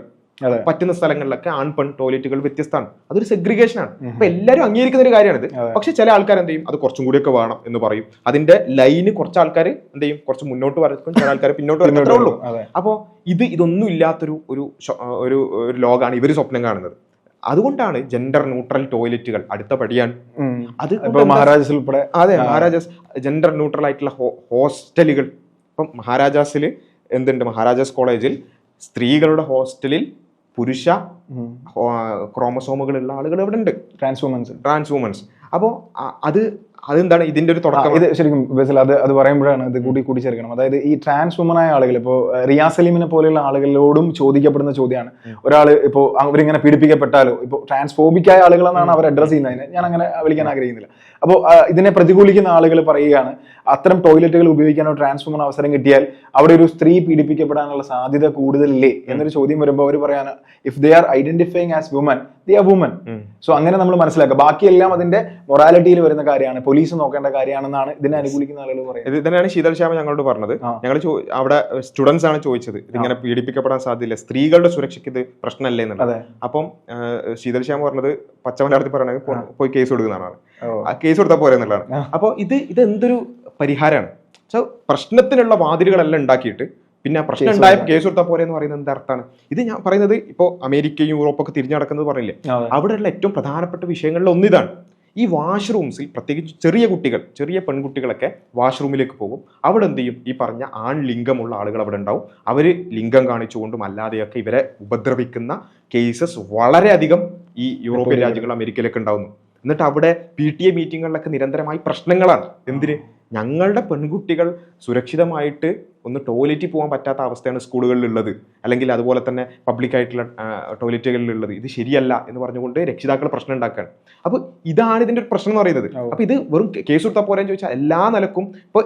പറ്റുന്ന സ്ഥലങ്ങളിലൊക്കെ ആൺ പെൺ ടോയ്ലറ്റുകൾ വ്യത്യസ്തമാണ്. അതൊരു സെഗ്രിഗേഷനാണ്. അപ്പൊ എല്ലാവരും അംഗീകരിക്കുന്ന ഒരു കാര്യമാണിത്. പക്ഷെ ചില ആൾക്കാർ എന്ത് ചെയ്യും? അത് കുറച്ചും കൂടിയൊക്കെ വേണം എന്ന് പറയും. അതിന്റെ ലൈന് കുറച്ച് ആൾക്കാർ എന്ത് ചെയ്യും? കുറച്ച് മുന്നോട്ട് വരക്കും, ചില ആൾക്കാർ പിന്നോട്ട് വരക്കത്രേ ഉള്ളൂ. അപ്പോൾ ഇതൊന്നും ഇല്ലാത്തൊരു ഒരു ലോകമാണ് ഇവർ സ്വപ്നം കാണുന്നത്. അതുകൊണ്ടാണ് ജെൻഡർ ന്യൂട്രൽ ടോയ്ലറ്റുകൾ അടുത്ത പടിയാണ്. അത് മഹാരാജാസ് ഉൾപ്പെടെ, അതെ, മഹാരാജാസ് ജെൻഡർ ന്യൂട്രൽ ആയിട്ടുള്ള ഹോസ്റ്റലുകൾ. ഇപ്പം മഹാരാജാസിൽ എന്തുണ്ട്? മഹാരാജാസ് കോളേജിൽ സ്ത്രീകളുടെ ഹോസ്റ്റലിൽ പുരുഷ ക്രോമസോമുകളുള്ള ആളുകൾ ഇവിടെ ഉണ്ട്, ട്രാൻസ്. അപ്പോൾ അതെന്താണ് ഇതിന്റെ ഒരു തുടക്കം? ഇത് ശരിക്കും അത് പറയുമ്പോഴാണ് ഇത് കൂടി ചേർക്കണം. അതായത് ഈ ട്രാൻസ് വുമനായ ആളുകൾ, ഇപ്പോൾ റിയാസ് സലീമിനെ പോലെയുള്ള ആളുകളോടും ചോദിക്കപ്പെടുന്ന ചോദ്യമാണ്, ഒരാൾ ഇപ്പോൾ അവരിങ്ങനെ പീഡിപ്പിക്കപ്പെട്ടാലോ, ഇപ്പോൾ ട്രാൻസ്ഫോബിക്കായ ആളുകളെന്നാണ് അവർ അഡ്രസ് ചെയ്യുന്നതിന്, ഞാൻ അങ്ങനെ വിളിക്കാൻ ആഗ്രഹിക്കുന്നില്ല. അപ്പോൾ ഇതിനെ പ്രതികൂലിക്കുന്ന ആളുകൾ പറയുകയാണ്, അത്തരം ടോയ്ലറ്റുകൾ ഉപയോഗിക്കാനോ ട്രാൻസ് വുമൻ അവസരം കിട്ടിയാൽ അവിടെ ഒരു സ്ത്രീ പീഡിപ്പിക്കപ്പെടാനുള്ള സാധ്യത കൂടുതലില്ലേ എന്നൊരു ചോദ്യം വരുമ്പോൾ അവർ പറയാണ്, if they are identifying as woman they are woman. So അങ്ങനെ നമ്മൾ മനസ്സിലാക്കുക. ബാക്കിയെല്ലാം അതിന്റെ മൊറാലിറ്റിയിൽ വരുന്ന കാര്യമാണ്, പോലീസ് നോക്കേണ്ട കാര്യമാണെന്നാണ് ഇതിനെ അനുകൂലിക്കുന്ന ആളുകൾ പറയുന്നത്. ഇത് തന്നെയാണ് ശീതൽ ശ്യാമ ഞങ്ങളോട് പറഞ്ഞത്. ഞങ്ങൾ അവിടെ സ്റ്റുഡൻസ് ആണ് ചോദിച്ചത്, ഇതിങ്ങനെ പീഡിപ്പിക്കപ്പെടാൻ സാധ്യതയില്ല, സ്ത്രീകളുടെ സുരക്ഷയ്ക്ക് ഇത് പ്രശ്നമല്ലേ എന്നുള്ളത്. അപ്പം ശീതൽ ശ്യാമ പറഞ്ഞത് പച്ചമലയാളത്തിൽ പറയണത് പോയി കേസ് കൊടുക്കുന്നതാണ്. കേസ് കൊടുത്താൽ പോരെ എന്നുള്ളതാണ്. അപ്പോൾ ഇത് എന്തൊരു പരിഹാരമാണ്? സോ പ്രശ്നത്തിനുള്ള വാതിലുകളെല്ലാം ഉണ്ടാക്കിയിട്ട് പിന്നെ പ്രശ്നം ഉണ്ടായ കേസ് കൊടുത്താൽ പോരെ എന്ന് പറയുന്നത് എന്താ അർത്ഥമാണ്? ഇത് ഞാൻ പറയുന്നത് ഇപ്പോൾ അമേരിക്കയും യൂറോപ്പൊക്കെ തിരിഞ്ഞു നടക്കുന്നത് പറഞ്ഞില്ലേ, അവിടെയുള്ള ഏറ്റവും പ്രധാനപ്പെട്ട വിഷയങ്ങളിൽ ഒന്നിതാണ്. ഈ വാഷ്റൂംസിൽ പ്രത്യേകിച്ച് ചെറിയ പെൺകുട്ടികളൊക്കെ വാഷ്റൂമിലേക്ക് പോകും. അവിടെ എന്ത് ചെയ്യും? ഈ പറഞ്ഞ ആൺ ലിംഗമുള്ള ആളുകൾ അവിടെ ഉണ്ടാവും. അവർ ലിംഗം കാണിച്ചുകൊണ്ടും അല്ലാതെയൊക്കെ ഇവരെ ഉപദ്രവിക്കുന്ന കേസസ് വളരെയധികം ഈ യൂറോപ്യൻ രാജ്യങ്ങൾ, അമേരിക്കയിലൊക്കെ ഉണ്ടാവുന്നു. എന്നിട്ട് അവിടെ PTA മീറ്റിങ്ങുകളിലൊക്കെ നിരന്തരമായി പ്രശ്നങ്ങളാണ്. എന്തിന്? ഞങ്ങളുടെ പെൺകുട്ടികൾ സുരക്ഷിതമായിട്ട് ഒന്ന് ടോയ്ലറ്റിൽ പോകാൻ പറ്റാത്ത അവസ്ഥയാണ് സ്കൂളുകളിലുള്ളത്, അല്ലെങ്കിൽ അതുപോലെ തന്നെ പബ്ലിക്കായിട്ടുള്ള ടോയ്ലറ്റുകളിലുള്ളത്. ഇത് ശരിയല്ല എന്ന് പറഞ്ഞുകൊണ്ട് രക്ഷിതാക്കൾ പ്രശ്നം ഉണ്ടാക്കുകയാണ്. അപ്പോൾ ഇതാണ് ഇതിന്റെ ഒരു പ്രശ്നം എന്ന് പറയുന്നത്. അപ്പോൾ ഇത് വെറും കേസ് കൊടുത്താൽ പോരാന്ന് ചോദിച്ചാൽ എല്ലാ നിലക്കും ഇപ്പോൾ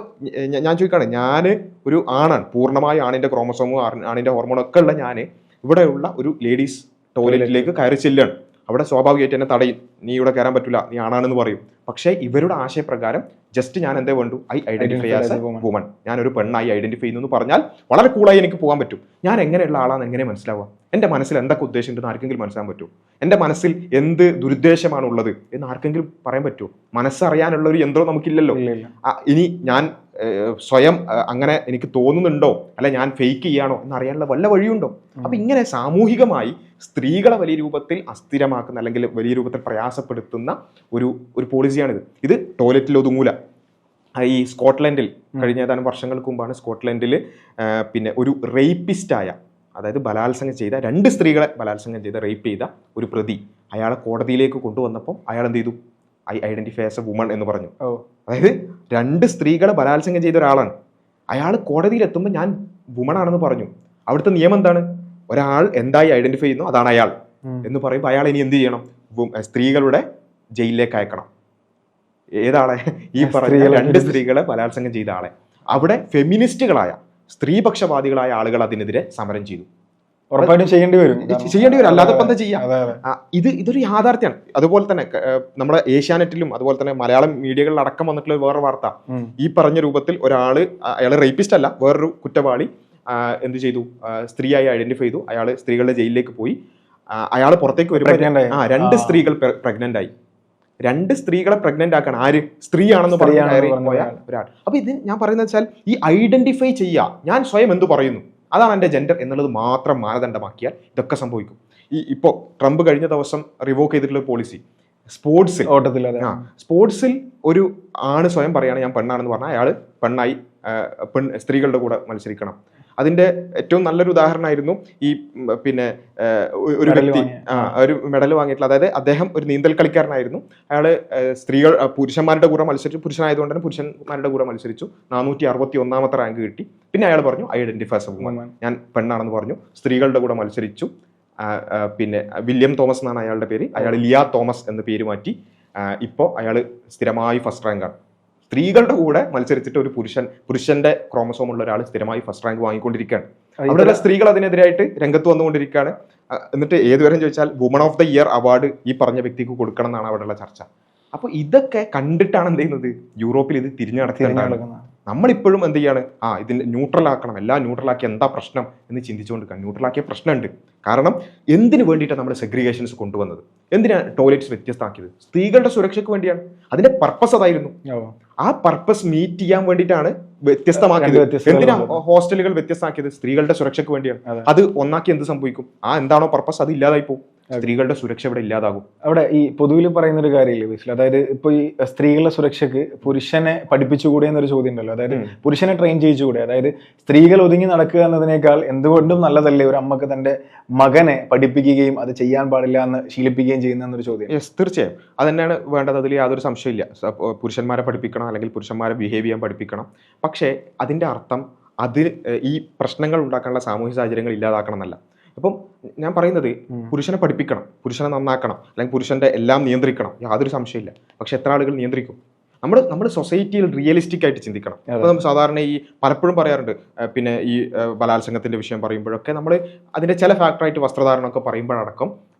ഞാൻ ചോദിക്കുകയാണ്, ഞാൻ ഒരു ആണാണ്, പൂർണ്ണമായി ആണിന്റെ ക്രോമസോമും ആണിന്റെ ഹോർമോണും ഒക്കെ ഉള്ള ഞാൻ ഇവിടെയുള്ള ഒരു ലേഡീസ് ടോയ്ലറ്റിലേക്ക് കയറി ചെല്ലുകയാണ്. അവിടെ സ്വാഭാവികമായിട്ട് എന്നെ തടയും, നീ ഇവിടെ കയറാൻ പറ്റില്ല, നീ ആണാണെന്ന് പറയും. പക്ഷേ ഇവരുടെ ആശയപ്രകാരം ജസ്റ്റ് ഞാൻ എന്തേ വേണ്ടു? I identify as A woman, ഞാനൊരു പെണ്ണായി ഐഡന്റിഫൈ ചെയ്യുന്നു പറഞ്ഞാൽ വളരെ കൂളായി എനിക്ക് പോകാൻ പറ്റും. ഞാൻ എങ്ങനെയുള്ള ആളാണെന്ന് എങ്ങനെ മനസ്സിലാവുക? എൻ്റെ മനസ്സിൽ എന്തൊക്കെ ഉദ്ദേശമുണ്ടെന്ന് ആർക്കെങ്കിലും മനസ്സിലാൻ പറ്റുമോ? എൻ്റെ മനസ്സിൽ എന്ത് ദുരുദ്ദേശമാണ് ഉള്ളത് എന്ന് ആർക്കെങ്കിലും പറയാൻ പറ്റുമോ? മനസ്സറിയാനുള്ള ഒരു യന്ത്രം നമുക്കില്ലല്ലോ. ഇനി ഞാൻ സ്വയം അങ്ങനെ എനിക്ക് തോന്നുന്നുണ്ടോ, അല്ല ഞാൻ ഫേക്ക് ചെയ്യാണോ എന്നറിയാനുള്ള വല്ല വഴിയുണ്ടോ? അപ്പൊ ഇങ്ങനെ സാമൂഹികമായി സ്ത്രീകളെ വലിയ രൂപത്തിൽ അസ്ഥിരമാക്കുന്ന അല്ലെങ്കിൽ വലിയ രൂപത്തിൽ പ്രയാസപ്പെടുത്തുന്ന ഒരു പോളിസിയാണിത്. ഇത് ടോയ്ലറ്റിൽ ഒതുങ്ങൂല. ഈ സ്കോട്ട്ലൻഡിൽ കഴിഞ്ഞ ഏതാനും വർഷങ്ങൾക്ക് മുമ്പാണ് സ്കോട്ട്ലൻഡിൽ പിന്നെ ഒരു റേപ്പിസ്റ്റായ, അതായത് ബലാത്സംഗം ചെയ്ത 2 സ്ത്രീകളെ ബലാത്സംഗം ചെയ്ത റേപ്പ് ചെയ്ത ഒരു പ്രതി അയാളെ കോടതിയിലേക്ക് കൊണ്ടുവന്നപ്പോൾ അയാൾ എന്ത് ചെയ്തു? I identify as A woman എന്ന് പറഞ്ഞു. അതായത് 2 സ്ത്രീകളെ ബലാത്സംഗം ചെയ്ത ഒരാളാണ്. അയാൾ കോടതിയിൽ എത്തുമ്പോൾ ഞാൻ വുമൺ ആണെന്ന് പറഞ്ഞു. അവിടുത്തെ നിയമം എന്താണ്? ഒരാൾ എന്തായി ഐഡന്റിഫൈ ചെയ്യുന്നു അതാണ് അയാൾ എന്ന് പറയുമ്പോൾ അയാൾ ഇനി എന്ത് ചെയ്യണം? സ്ത്രീകളുടെ ജയിലിലേക്ക് അയക്കണം. ഏതാളെ? ഈ പറഞ്ഞ 2 സ്ത്രീകളെ ബലാത്സംഗം ചെയ്ത ആളെ. അവിടെ ഫെമിനിസ്റ്റുകളായ സ്ത്രീപക്ഷവാദികളായ ആളുകൾ അതിനെതിരെ സമരം ചെയ്തു. ഉറപ്പായിട്ടും ചെയ്യേണ്ടി വരും, അല്ലാതെ എന്താ ചെയ്യാം? ഇതൊരു യാഥാർത്ഥ്യമാണ്. അതുപോലെ തന്നെ നമ്മുടെ ഏഷ്യാനെറ്റിലും അതുപോലെ തന്നെ മലയാളം മീഡിയകളിൽ അടക്കം വന്നിട്ടുള്ള വേറെ വാർത്ത, ഈ പറഞ്ഞ രൂപത്തിൽ അയാൾ റേപ്പിസ്റ്റ് അല്ല, വേറൊരു കുറ്റവാളി എന്ത് ചെയ്തു? സ്ത്രീയായി ഐഡന്റിഫൈ ചെയ്തു. അയാൾ സ്ത്രീകളുടെ ജയിലിലേക്ക് പോയി. അയാൾ പുറത്തേക്ക് വരുമ്പോൾ 2 സ്ത്രീകൾ പ്രഗ്നന്റ് ആയി. 2 സ്ത്രീകളെ പ്രഗ്നന്റ് ആക്കാൻ ആര്? സ്ത്രീയാണെന്ന് പോയ ഒരാൾ. അപ്പൊ ഇത് ഞാൻ പറയുന്നത് വെച്ചാൽ ഈ ഐഡന്റിഫൈ ചെയ്യുക, ഞാൻ സ്വയം എന്ത് പറയുന്നു, അതാണ് എൻ്റെ ജെൻഡർ എന്നുള്ളത് മാത്രം മാനദണ്ഡമാക്കിയാൽ ഇതൊക്കെ സംഭവിക്കും. ഇപ്പോ ട്രംപ് കഴിഞ്ഞ ദിവസം റിവോക്ക് ചെയ്തിട്ടുള്ള പോളിസി, സ്പോർട്സിൽ ഒരു ആണ് സ്വയം പറയാണ് ഞാൻ പെണ്ണാണെന്ന് പറഞ്ഞാൽ അയാൾ പെണ്ണായി സ്ത്രീകളുടെ കൂടെ മത്സരിക്കണം. അതിന്റെ ഏറ്റവും നല്ലൊരു ഉദാഹരണമായിരുന്നു ഈ പിന്നെ ഒരു വ്യക്തി ഒരു മെഡൽ വാങ്ങിയിട്ടുള്ള, അതായത് അദ്ദേഹം ഒരു നീന്തൽ കളിക്കാരനായിരുന്നു. അയാൾ പുരുഷന്മാരുടെ കൂടെ മത്സരിച്ചു. പുരുഷനായതുകൊണ്ട് തന്നെ പുരുഷന്മാരുടെ കൂടെ മത്സരിച്ചു. 461ാമത്തെ റാങ്ക് കിട്ടി. പിന്നെ അയാൾ പറഞ്ഞു ഐഡന്റിഫൈ ആസ് എ വുമൺ, ഞാൻ പെണ്ണാണെന്ന് പറഞ്ഞു. സ്ത്രീകളുടെ കൂടെ മത്സരിച്ചു. പിന്നെ വില്യം തോമസ് എന്നാണ് അയാളുടെ പേര്. അയാൾ ലിയ തോമസ് എന്ന പേര് മാറ്റി. ഇപ്പോൾ അയാൾ സ്ഥിരമായി ഫസ്റ്റ് റാങ്കാണ്. സ്ത്രീകളുടെ കൂടെ മത്സരിച്ചിട്ട് ഒരു പുരുഷന്റെ ക്രോമസോം ഉള്ള ഒരാൾ സ്ഥിരമായി ഫസ്റ്റ് റാങ്ക് വാങ്ങിക്കൊണ്ടിരിക്കുകയാണ്. അവിടെയുള്ള സ്ത്രീകൾ അതിനെതിരായിട്ട് രംഗത്ത് വന്നുകൊണ്ടിരിക്കുകയാണ്. എന്നിട്ട് ഏതുവരെ ചോദിച്ചാൽ woman of the year award ഈ പറഞ്ഞ വ്യക്തിക്ക് കൊടുക്കണം എന്നാണ് അവിടെയുള്ള ചർച്ച. അപ്പൊ ഇതൊക്കെ കണ്ടിട്ടാണ് എന്ത് ചെയ്യുന്നത്? യൂറോപ്പിൽ ഇത് തിരിഞ്ഞു നടക്കുന്നത്. നമ്മളിപ്പോഴും എന്ത് ചെയ്യാണ്? ഇതിന്റെ ന്യൂട്രൽ ആക്കണം, എല്ലാം ന്യൂട്രലാക്കി എന്താ പ്രശ്നം എന്ന് ചിന്തിച്ചുകൊണ്ടിരിക്കണം. ന്യൂട്രലാക്കിയ പ്രശ്നമുണ്ട്. കാരണം എന്തിനു വേണ്ടിയിട്ടാണ് നമ്മൾ സെഗ്രിഗേഷൻസ് കൊണ്ടുവന്നത്? എന്തിനാണ് ടോയ്ലറ്റ്സ് വ്യത്യസ്തമാക്കിയത്? സ്ത്രീകളുടെ സുരക്ഷയ്ക്ക് വേണ്ടിയാണ്. അതിന്റെ പർപ്പസ് അതായിരുന്നു. ആ പർപ്പസ് മീറ്റ് ചെയ്യാൻ വേണ്ടിയിട്ടാണ് വ്യത്യസ്തമാക്കിയത്. എന്തിനാ ഹോസ്റ്റലുകൾ വ്യത്യസ്തമാക്കിയത്? സ്ത്രീകളുടെ സുരക്ഷയ്ക്ക് വേണ്ടിയാണ്. അത് ഒന്നാക്കി എന്ത് സംഭവിക്കും? എന്താണോ പർപ്പസ് അത് ഇല്ലാതായി പോകും. സ്ത്രീകളുടെ സുരക്ഷ ഇവിടെ ഇല്ലാതാകും. അവിടെ ഈ പൊതുവിൽ പറയുന്ന ഒരു കാര്യമില്ലേ ബേസിൽ, അതായത് ഇപ്പൊ ഈ സ്ത്രീകളുടെ സുരക്ഷയ്ക്ക് പുരുഷനെ പഠിപ്പിച്ചുകൂടെ എന്നൊരു ചോദ്യം ഉണ്ടല്ലോ. അതായത് പുരുഷനെ ട്രെയിൻ ചെയ്യിച്ചുകൂടെ? അതായത് സ്ത്രീകൾ ഒതുങ്ങി നടക്കുക എന്നതിനേക്കാൾ എന്തുകൊണ്ടും നല്ലതല്ലേ ഒരു അമ്മക്ക് തന്റെ മകനെ പഠിപ്പിക്കുകയും അത് ചെയ്യാൻ പാടില്ല എന്ന് ശീലിപ്പിക്കുകയും ചെയ്യുന്ന എന്നൊരു ചോദ്യം. തീർച്ചയായും അത് തന്നെയാണ് വേണ്ടത്. അതിൽ യാതൊരു സംശയമില്ല. പുരുഷന്മാരെ പഠിപ്പിക്കണം, അല്ലെങ്കിൽ പുരുഷന്മാരെ ബിഹേവ് ചെയ്യാൻ പഠിപ്പിക്കണം. പക്ഷേ അതിന്റെ അർത്ഥം ഈ പ്രശ്നങ്ങൾ ഉണ്ടാക്കാനുള്ള സാമൂഹ്യ സാഹചര്യങ്ങൾ ഇല്ലാതാക്കണം എന്നല്ല. അപ്പം ഞാൻ പറയുന്നത് പുരുഷനെ പഠിപ്പിക്കണം, പുരുഷനെ നന്നാക്കണം, അല്ലെങ്കിൽ പുരുഷന്റെ എല്ലാം നിയന്ത്രിക്കണം, യാതൊരു സംശയമില്ല. പക്ഷെ എത്ര ആളുകൾ നിയന്ത്രിക്കും? നമ്മൾ സൊസൈറ്റിയിൽ റിയലിസ്റ്റിക് ആയിട്ട് ചിന്തിക്കണം. അപ്പോൾ നമ്മൾ സാധാരണ ഈ പലപ്പോഴും പറയാറുണ്ട്, പിന്നെ ഈ ബലാത്സംഗത്തിന്റെ വിഷയം പറയുമ്പോഴൊക്കെ നമ്മൾ അതിന്റെ ചില ഫാക്ടറായിട്ട് വസ്ത്രധാരണമൊക്കെ പറയുമ്പോഴടക്കം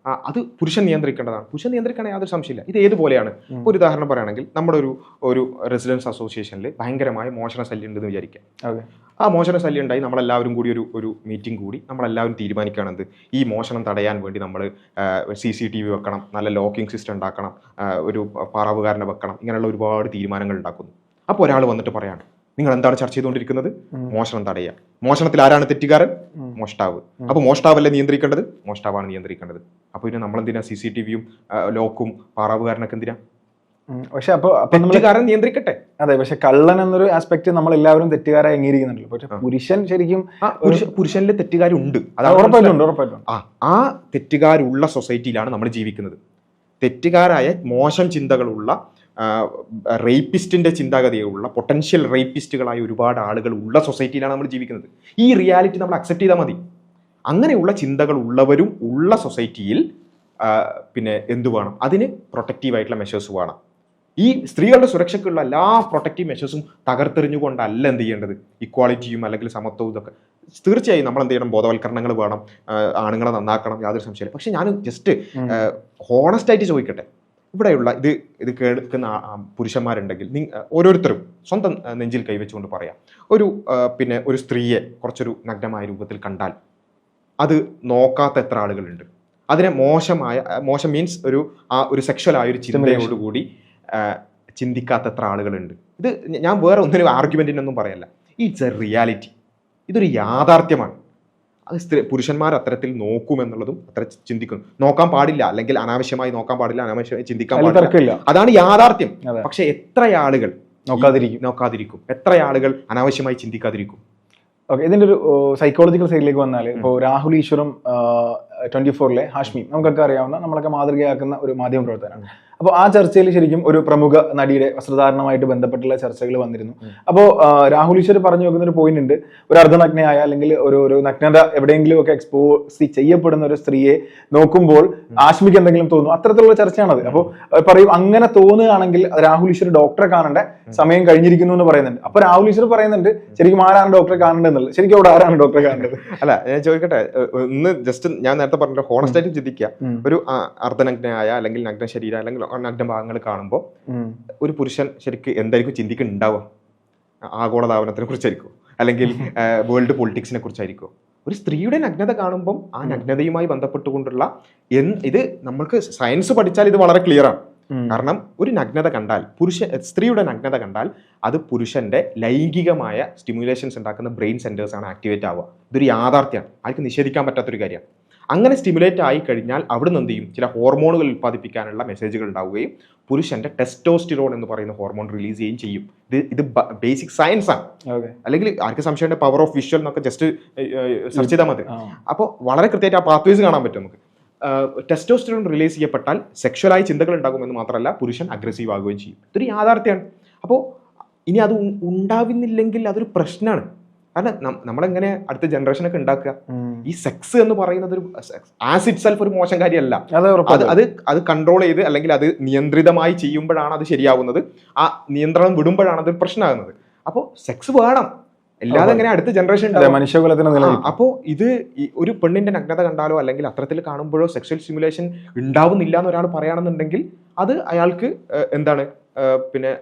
അത് പുരുഷൻ നിയന്ത്രിക്കേണ്ടതാണ്. പുരുഷൻ നിയന്ത്രിക്കണേ യാതൊരു സംശയമില്ല. ഇത് ഏതുപോലെയാണ്? ഒരു ഉദാഹരണം പറയുകയാണെങ്കിൽ നമ്മുടെ ഒരു റെസിഡൻസ് അസോസിയേഷനിൽ ഭയങ്കരമായ മോഷണ ശല്യം ഉണ്ടെന്ന് വിചാരിക്കാം. ആ മോഷണ ശല്യം ഉണ്ടായി, നമ്മളെല്ലാവരും കൂടി ഒരു മീറ്റിംഗ് കൂടി നമ്മളെല്ലാവരും തീരുമാനിക്കുകയാണെന്ത്, ഈ മോഷണം തടയാൻ വേണ്ടി നമ്മൾ CCTV വെക്കണം, നല്ല ലോക്കിംഗ് സിസ്റ്റം ഉണ്ടാക്കണം, ഒരു പാറാവുകാരനെ വെക്കണം, ഇങ്ങനെയുള്ള ഒരുപാട് തീരുമാനങ്ങൾ ഉണ്ടാക്കുന്നു. അപ്പോൾ ഒരാൾ വന്നിട്ട് പറയാണ്, നിങ്ങൾ എന്താണ് ചർച്ച ചെയ്തുകൊണ്ടിരിക്കുന്നത്? മോഷണം തടയുക. മോഷണത്തിൽ ആരാണ് തെറ്റുകാരൻ? മോഷ്ടാവ്. അപ്പൊ മോഷ്ടാവല്ലേ നിയന്ത്രിക്കേണ്ടത്? മോഷ്ടാവാണ് നിയന്ത്രിക്കേണ്ടത്. അപ്പൊ പിന്നെ നമ്മളെന്തിനാ CCTVയും ലോക്കും പാറാവുകാരനൊക്കെ എന്തിനാ? പക്ഷെ അപ്പൊ തെറ്റുകാരൻ നിയന്ത്രിക്കട്ടെ. അതെ, പക്ഷെ കള്ളൻ എന്നൊരു ആസ്പെക്ട് നമ്മൾ എല്ലാവരും തെറ്റുകാരായി അംഗീകരിക്കുന്നുണ്ടല്ലോ. പക്ഷെ പുരുഷൻ ശരിക്കും പുരുഷനിൽ തെറ്റുകാരുണ്ട്. ഉറപ്പായിട്ടും ആ തെറ്റുകാരുള്ള സൊസൈറ്റിയിലാണ് നമ്മൾ ജീവിക്കുന്നത്. തെറ്റുകാരായ മോശം ചിന്തകളുള്ള റേപ്പിസ്റ്റിന്റെ ചിന്താഗതിയുള്ള പൊട്ടൻഷ്യൽ റേപ്പിസ്റ്റുകളായ ഒരുപാട് ആളുകൾ ഉള്ള സൊസൈറ്റിയിലാണ് നമ്മൾ ജീവിക്കുന്നത്. ഈ റിയാലിറ്റി നമ്മൾ അക്സെപ്റ്റ് ചെയ്താൽ മതി. അങ്ങനെയുള്ള ചിന്തകൾ ഉള്ളവരും ഉള്ള സൊസൈറ്റിയിൽ പിന്നെ എന്തു വേണം? അതിന് പ്രൊട്ടക്റ്റീവായിട്ടുള്ള മെഷേഴ്സ് വേണം. ഈ സ്ത്രീകളുടെ സുരക്ഷയ്ക്കുള്ള എല്ലാ പ്രൊട്ടക്റ്റീവ് മെഷേഴ്സും തകർത്തെറിഞ്ഞുകൊണ്ടല്ല എന്ത് ചെയ്യേണ്ടത്, ഇക്വാളിറ്റിയും അല്ലെങ്കിൽ സമത്വവും ഇതൊക്കെ. തീർച്ചയായും നമ്മൾ എന്ത് ചെയ്യണം? ബോധവൽക്കരണങ്ങൾ വേണം, ആണുങ്ങളെ നന്നാക്കണം, യാതൊരു സംശയമില്ല. പക്ഷെ ഞാൻ ജസ്റ്റ് ഹോണസ്റ്റ് ആയിട്ട് ചോദിക്കട്ടെ, ഇവിടെയുള്ള ഇത് കേൾക്കുന്ന പുരുഷന്മാരുണ്ടെങ്കിൽ ഓരോരുത്തരും സ്വന്തം നെഞ്ചിൽ കൈവച്ചുകൊണ്ട് പറയാം, പിന്നെ ഒരു സ്ത്രീയെ കുറച്ചൊരു നഗ്നമായ രൂപത്തിൽ കണ്ടാൽ അത് നോക്കാത്ത എത്ര ആളുകളുണ്ട്? അതിനെ മോശം മീൻസ് ഒരു സെക്ഷൽ ആയ ഒരു ചിന്തയോടുകൂടി ചിന്തിക്കാത്ത എത്ര ആളുകളുണ്ട്? ഇത് ഞാൻ വേറെ ഒന്നിനും ആർഗ്യുമെന്റിനൊന്നും പറയല്ല. It's A reality. ഇതൊരു യാഥാർത്ഥ്യമാണ്. അത് പുരുഷന്മാർ അത്തരത്തിൽ നോക്കുമെന്നുള്ളതും അത്ര ചിന്തിക്കുന്നു. നോക്കാൻ പാടില്ല, അല്ലെങ്കിൽ അനാവശ്യമായി നോക്കാൻ പാടില്ല, അനാവശ്യമായി ചിന്തിക്കാൻ പാടില്ല, അതാണ് യാഥാർത്ഥ്യം. പക്ഷെ എത്ര ആളുകൾ നോക്കാതിരിക്കും? എത്ര ആളുകൾ അനാവശ്യമായി ചിന്തിക്കാതിരിക്കും? ഓക്കെ, ഇതിന്റെ ഒരു സൈക്കോളജിക്കൽ സൈഡിലേക്ക് വന്നാൽ ഇപ്പോൾ രാഹുൽ ഈശ്വറും 24-ലെ ഹാഷ്മി നമുക്കൊക്കെ അറിയാവുന്ന, നമ്മളൊക്കെ മാതൃകയാക്കുന്ന ഒരു മാധ്യമ പ്രവർത്തകനാണ്. അപ്പോൾ ആ ചർച്ചയിൽ ശരിക്കും ഒരു പ്രമുഖ നടിയുടെ വസ്ത്രധാരണമായിട്ട് ബന്ധപ്പെട്ടുള്ള ചർച്ചകൾ വന്നിരുന്നു. അപ്പോൾ രാഹുൽ ഈശ്വർ പറഞ്ഞു വെക്കുന്ന ഒരു പോയിന്റ് ഉണ്ട്, ഒരു അർദ്ധനഗ്നയായ അല്ലെങ്കിൽ ഒരു നഗ്നത എവിടെയെങ്കിലും ഒക്കെ എക്സ്പോസ് ചെയ്യപ്പെടുന്ന ഒരു സ്ത്രീയെ നോക്കുമ്പോൾ ആശ്മിക്ക് എന്തെങ്കിലും തോന്നും, അത്തരത്തിലുള്ള ചർച്ചയാണത്. അപ്പോൾ പറയും അങ്ങനെ തോന്നുകയാണെങ്കിൽ രാഹുൽ ഈശ്വർ ഡോക്ടറെ കാണേണ്ട സമയം കഴിഞ്ഞിരിക്കുന്നു എന്ന് പറയുന്നുണ്ട്. അപ്പൊ രാഹുൽ ഈശ്വർ പറയുന്നുണ്ട് ശരിക്കും ആരാണ് ഡോക്ടറെ കാണേണ്ടത് എന്നുള്ളത്. ശരിക്കും അവിടെ ആരാണ് ഡോക്ടറെ കാണേണ്ടത്? അല്ല, ഞാൻ ചോദിക്കട്ടെ, ഒന്ന് ജസ്റ്റ് ഞാൻ നേരത്തെ പറഞ്ഞ ഹോണസ്റ്റ് ആയിട്ട് ചിന്തിക്കുക. ഒരു അർദ്ധനഗ്നയായ അല്ലെങ്കിൽ നഗ്ന ശരീരം അല്ലെങ്കിൽ നഗ്ന ഭാഗങ്ങൾ കാണുമ്പോൾ ഒരു പുരുഷൻ ശരിക്കും എന്തായിരിക്കും ചിന്തിക്കുന്നുണ്ടാവുക? ആഗോളതാപനത്തിനെ കുറിച്ചായിരിക്കും, അല്ലെങ്കിൽ വേൾഡ് പൊളിറ്റിക്സിനെ കുറിച്ചായിരിക്കും. ഒരു സ്ത്രീയുടെ നഗ്നത കാണുമ്പോൾ ആ നഗ്നതയുമായി ബന്ധപ്പെട്ടുകൊണ്ടുള്ള ഇത് നമ്മൾക്ക് സയൻസ് പഠിച്ചാൽ ഇത് വളരെ ക്ലിയർ ആണ്. കാരണം ഒരു നഗ്നത കണ്ടാൽ സ്ത്രീയുടെ നഗ്നത കണ്ടാൽ അത് പുരുഷന്റെ ലൈംഗികമായ സ്റ്റിമുലേഷൻസ് ഉണ്ടാക്കുന്ന ബ്രെയിൻ സെന്റേഴ്സ് ആണ് ആക്ടിവേറ്റ് ആവുക. ഇതൊരു യാഥാർത്ഥ്യമാണ്, ആർക്ക് നിഷേധിക്കാൻ പറ്റാത്തൊരു കാര്യമാണ്. അങ്ങനെ സ്റ്റിമുലേറ്റ് ആയി കഴിഞ്ഞാൽ അവിടെ നിന്ന് എന്ത് ചെയ്യും, ചില ഹോർമോണുകൾ ഉൽപ്പാദിപ്പിക്കാനുള്ള മെസ്സേജുകൾ ഉണ്ടാവുകയും പുരുഷന്റെ ടെസ്റ്റോസ്റ്റിറോൺ എന്ന് പറയുന്ന ഹോർമോൺ റിലീസ് ചെയ്യുകയും ചെയ്യും. ഇത് ബേസിക് സയൻസ് ആണ്. അല്ലെങ്കിൽ ആർക്ക് സംശയമുണ്ട് പവർ ഓഫ് വിഷ്വൽ എന്നൊക്കെ ജസ്റ്റ് സെർച്ച് ചെയ്താൽ മതി. അപ്പോൾ വളരെ കൃത്യമായിട്ട് ആ പാത്വേസ് കാണാൻ പറ്റും നമുക്ക്. ടെസ്റ്റോസ്റ്ററോൺ റിലീസ് ചെയ്യപ്പെട്ടാൽ സെക്ഷുവലായ ചിന്തകൾ ഉണ്ടാകുമെന്ന് മാത്രമല്ല പുരുഷൻ അഗ്രസീവ് ആകുകയും ചെയ്യും. ഇതൊരു യാഥാർത്ഥ്യമാണ്. അപ്പോൾ ഇനി അത് ഉണ്ടാവുന്നില്ലെങ്കിൽ അതൊരു പ്രശ്നമാണ്. കാരണം നമ്മളെങ്ങനെ അടുത്ത ജനറേഷനൊക്കെ ഉണ്ടാക്കുക? ഈ സെക്സ് എന്ന് പറയുന്നത് ഒരു ആസ് ഇറ്റ് സെൽഫ് ഒരു മോശം കാര്യമല്ല. അത് കൺട്രോൾ ചെയ്ത് അല്ലെങ്കിൽ അത് നിയന്ത്രിതമായി ചെയ്യുമ്പോഴാണ് അത് ശരിയാവുന്നത്. ആ നിയന്ത്രണം വിടുമ്പോഴാണ് അതൊരു പ്രശ്നമാകുന്നത്. അപ്പോൾ സെക്സ് വേണം, അല്ലാതെ എങ്ങനെ അടുത്ത ജനറേഷൻ മനുഷ്യകുലത്തിന്. അപ്പോൾ ഇത് ഒരു പെണ്ണിന്റെ നഗ്നത കണ്ടാലോ അല്ലെങ്കിൽ അത്തരത്തിൽ കാണുമ്പോഴോ സെക്ഷൽ സ്റ്റിമുലേഷൻ ഉണ്ടാവുന്നില്ല എന്ന് ഒരാൾ പറയുകയാണെന്നുണ്ടെങ്കിൽ അത് അയാൾക്ക് എന്താണ് പിന്നെ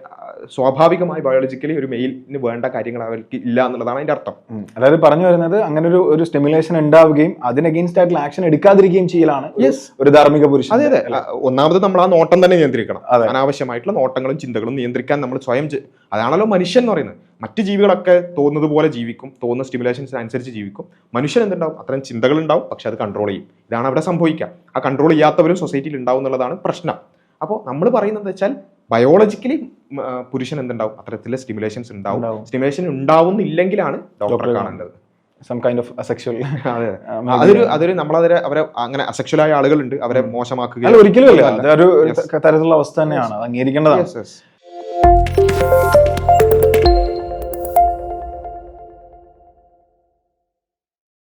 സ്വാഭാവികമായി ബയോളജിക്കലി ഒരു മെയിലിന് വേണ്ട കാര്യങ്ങൾ അവർക്ക് ഇല്ല എന്നുള്ളതാണ് അതിന്റെ അർത്ഥം. അതായത് പറഞ്ഞു വരുന്നത് അങ്ങനെ ഒരു സ്റ്റിമുലേഷൻ ഉണ്ടാവുകയും അതിന് അഗെയിൻസ്റ്റ് ആയിട്ടുള്ള ആക്ഷൻ എടുക്കാതിരിക്കുകയും ചെയ്യലാണ് ഒരു ധാർമ്മിക പുരുഷൻ. അതെ, ഒന്നാമത് നമ്മൾ ആ നോട്ടം തന്നെ നിയന്ത്രിക്കണം. അനാവശ്യമായിട്ടുള്ള നോട്ടങ്ങളും ചിന്തകളും നിയന്ത്രിക്കാൻ നമ്മൾ സ്വയം അതാണല്ലോ മനുഷ്യൻ എന്ന് പറയുന്നത്. മറ്റ് ജീവികളൊക്കെ തോന്നുന്നത് പോലെ ജീവിക്കും, തോന്നുന്ന സ്റ്റിമുലേഷൻസ് അനുസരിച്ച് ജീവിക്കും. മനുഷ്യൻ എന്തുണ്ടാവും, അത്തരം ചിന്തകൾ ഉണ്ടാവും, പക്ഷെ അത് കൺട്രോൾ ചെയ്യും. ഇതാണ് അവിടെ സംഭവിക്കുക. ആ കൺട്രോൾ ചെയ്യാത്തവരും സൊസൈറ്റിയിൽ ഉണ്ടാവും എന്നുള്ളതാണ് പ്രശ്നം. അപ്പോൾ നമ്മൾ പറയുന്നത് വെച്ചാൽ ബയോളജിക്കലി പുരുഷൻ എന്തുണ്ടാവും, അത്തരത്തിലെ സ്റ്റിമുലേഷൻസ് ഉണ്ടാവും. സ്റ്റിമുലേഷൻ ഉണ്ടാവുന്നില്ലെങ്കിലാണ് ഡോക്ടറെ കാണേണ്ടത്. Some kind of asexual. അതൊരു നമ്മളതിനെ അവരെ അങ്ങനെ അസെക്ഷലായ ആളുകളുണ്ട്, അവരെ മോശമാക്കുക ഒരിക്കലും അല്ല. അതൊരു തരത്തിലുള്ള അവസ്ഥ തന്നെയാണ്, അത് അംഗീകരിക്കേണ്ടതാണ്.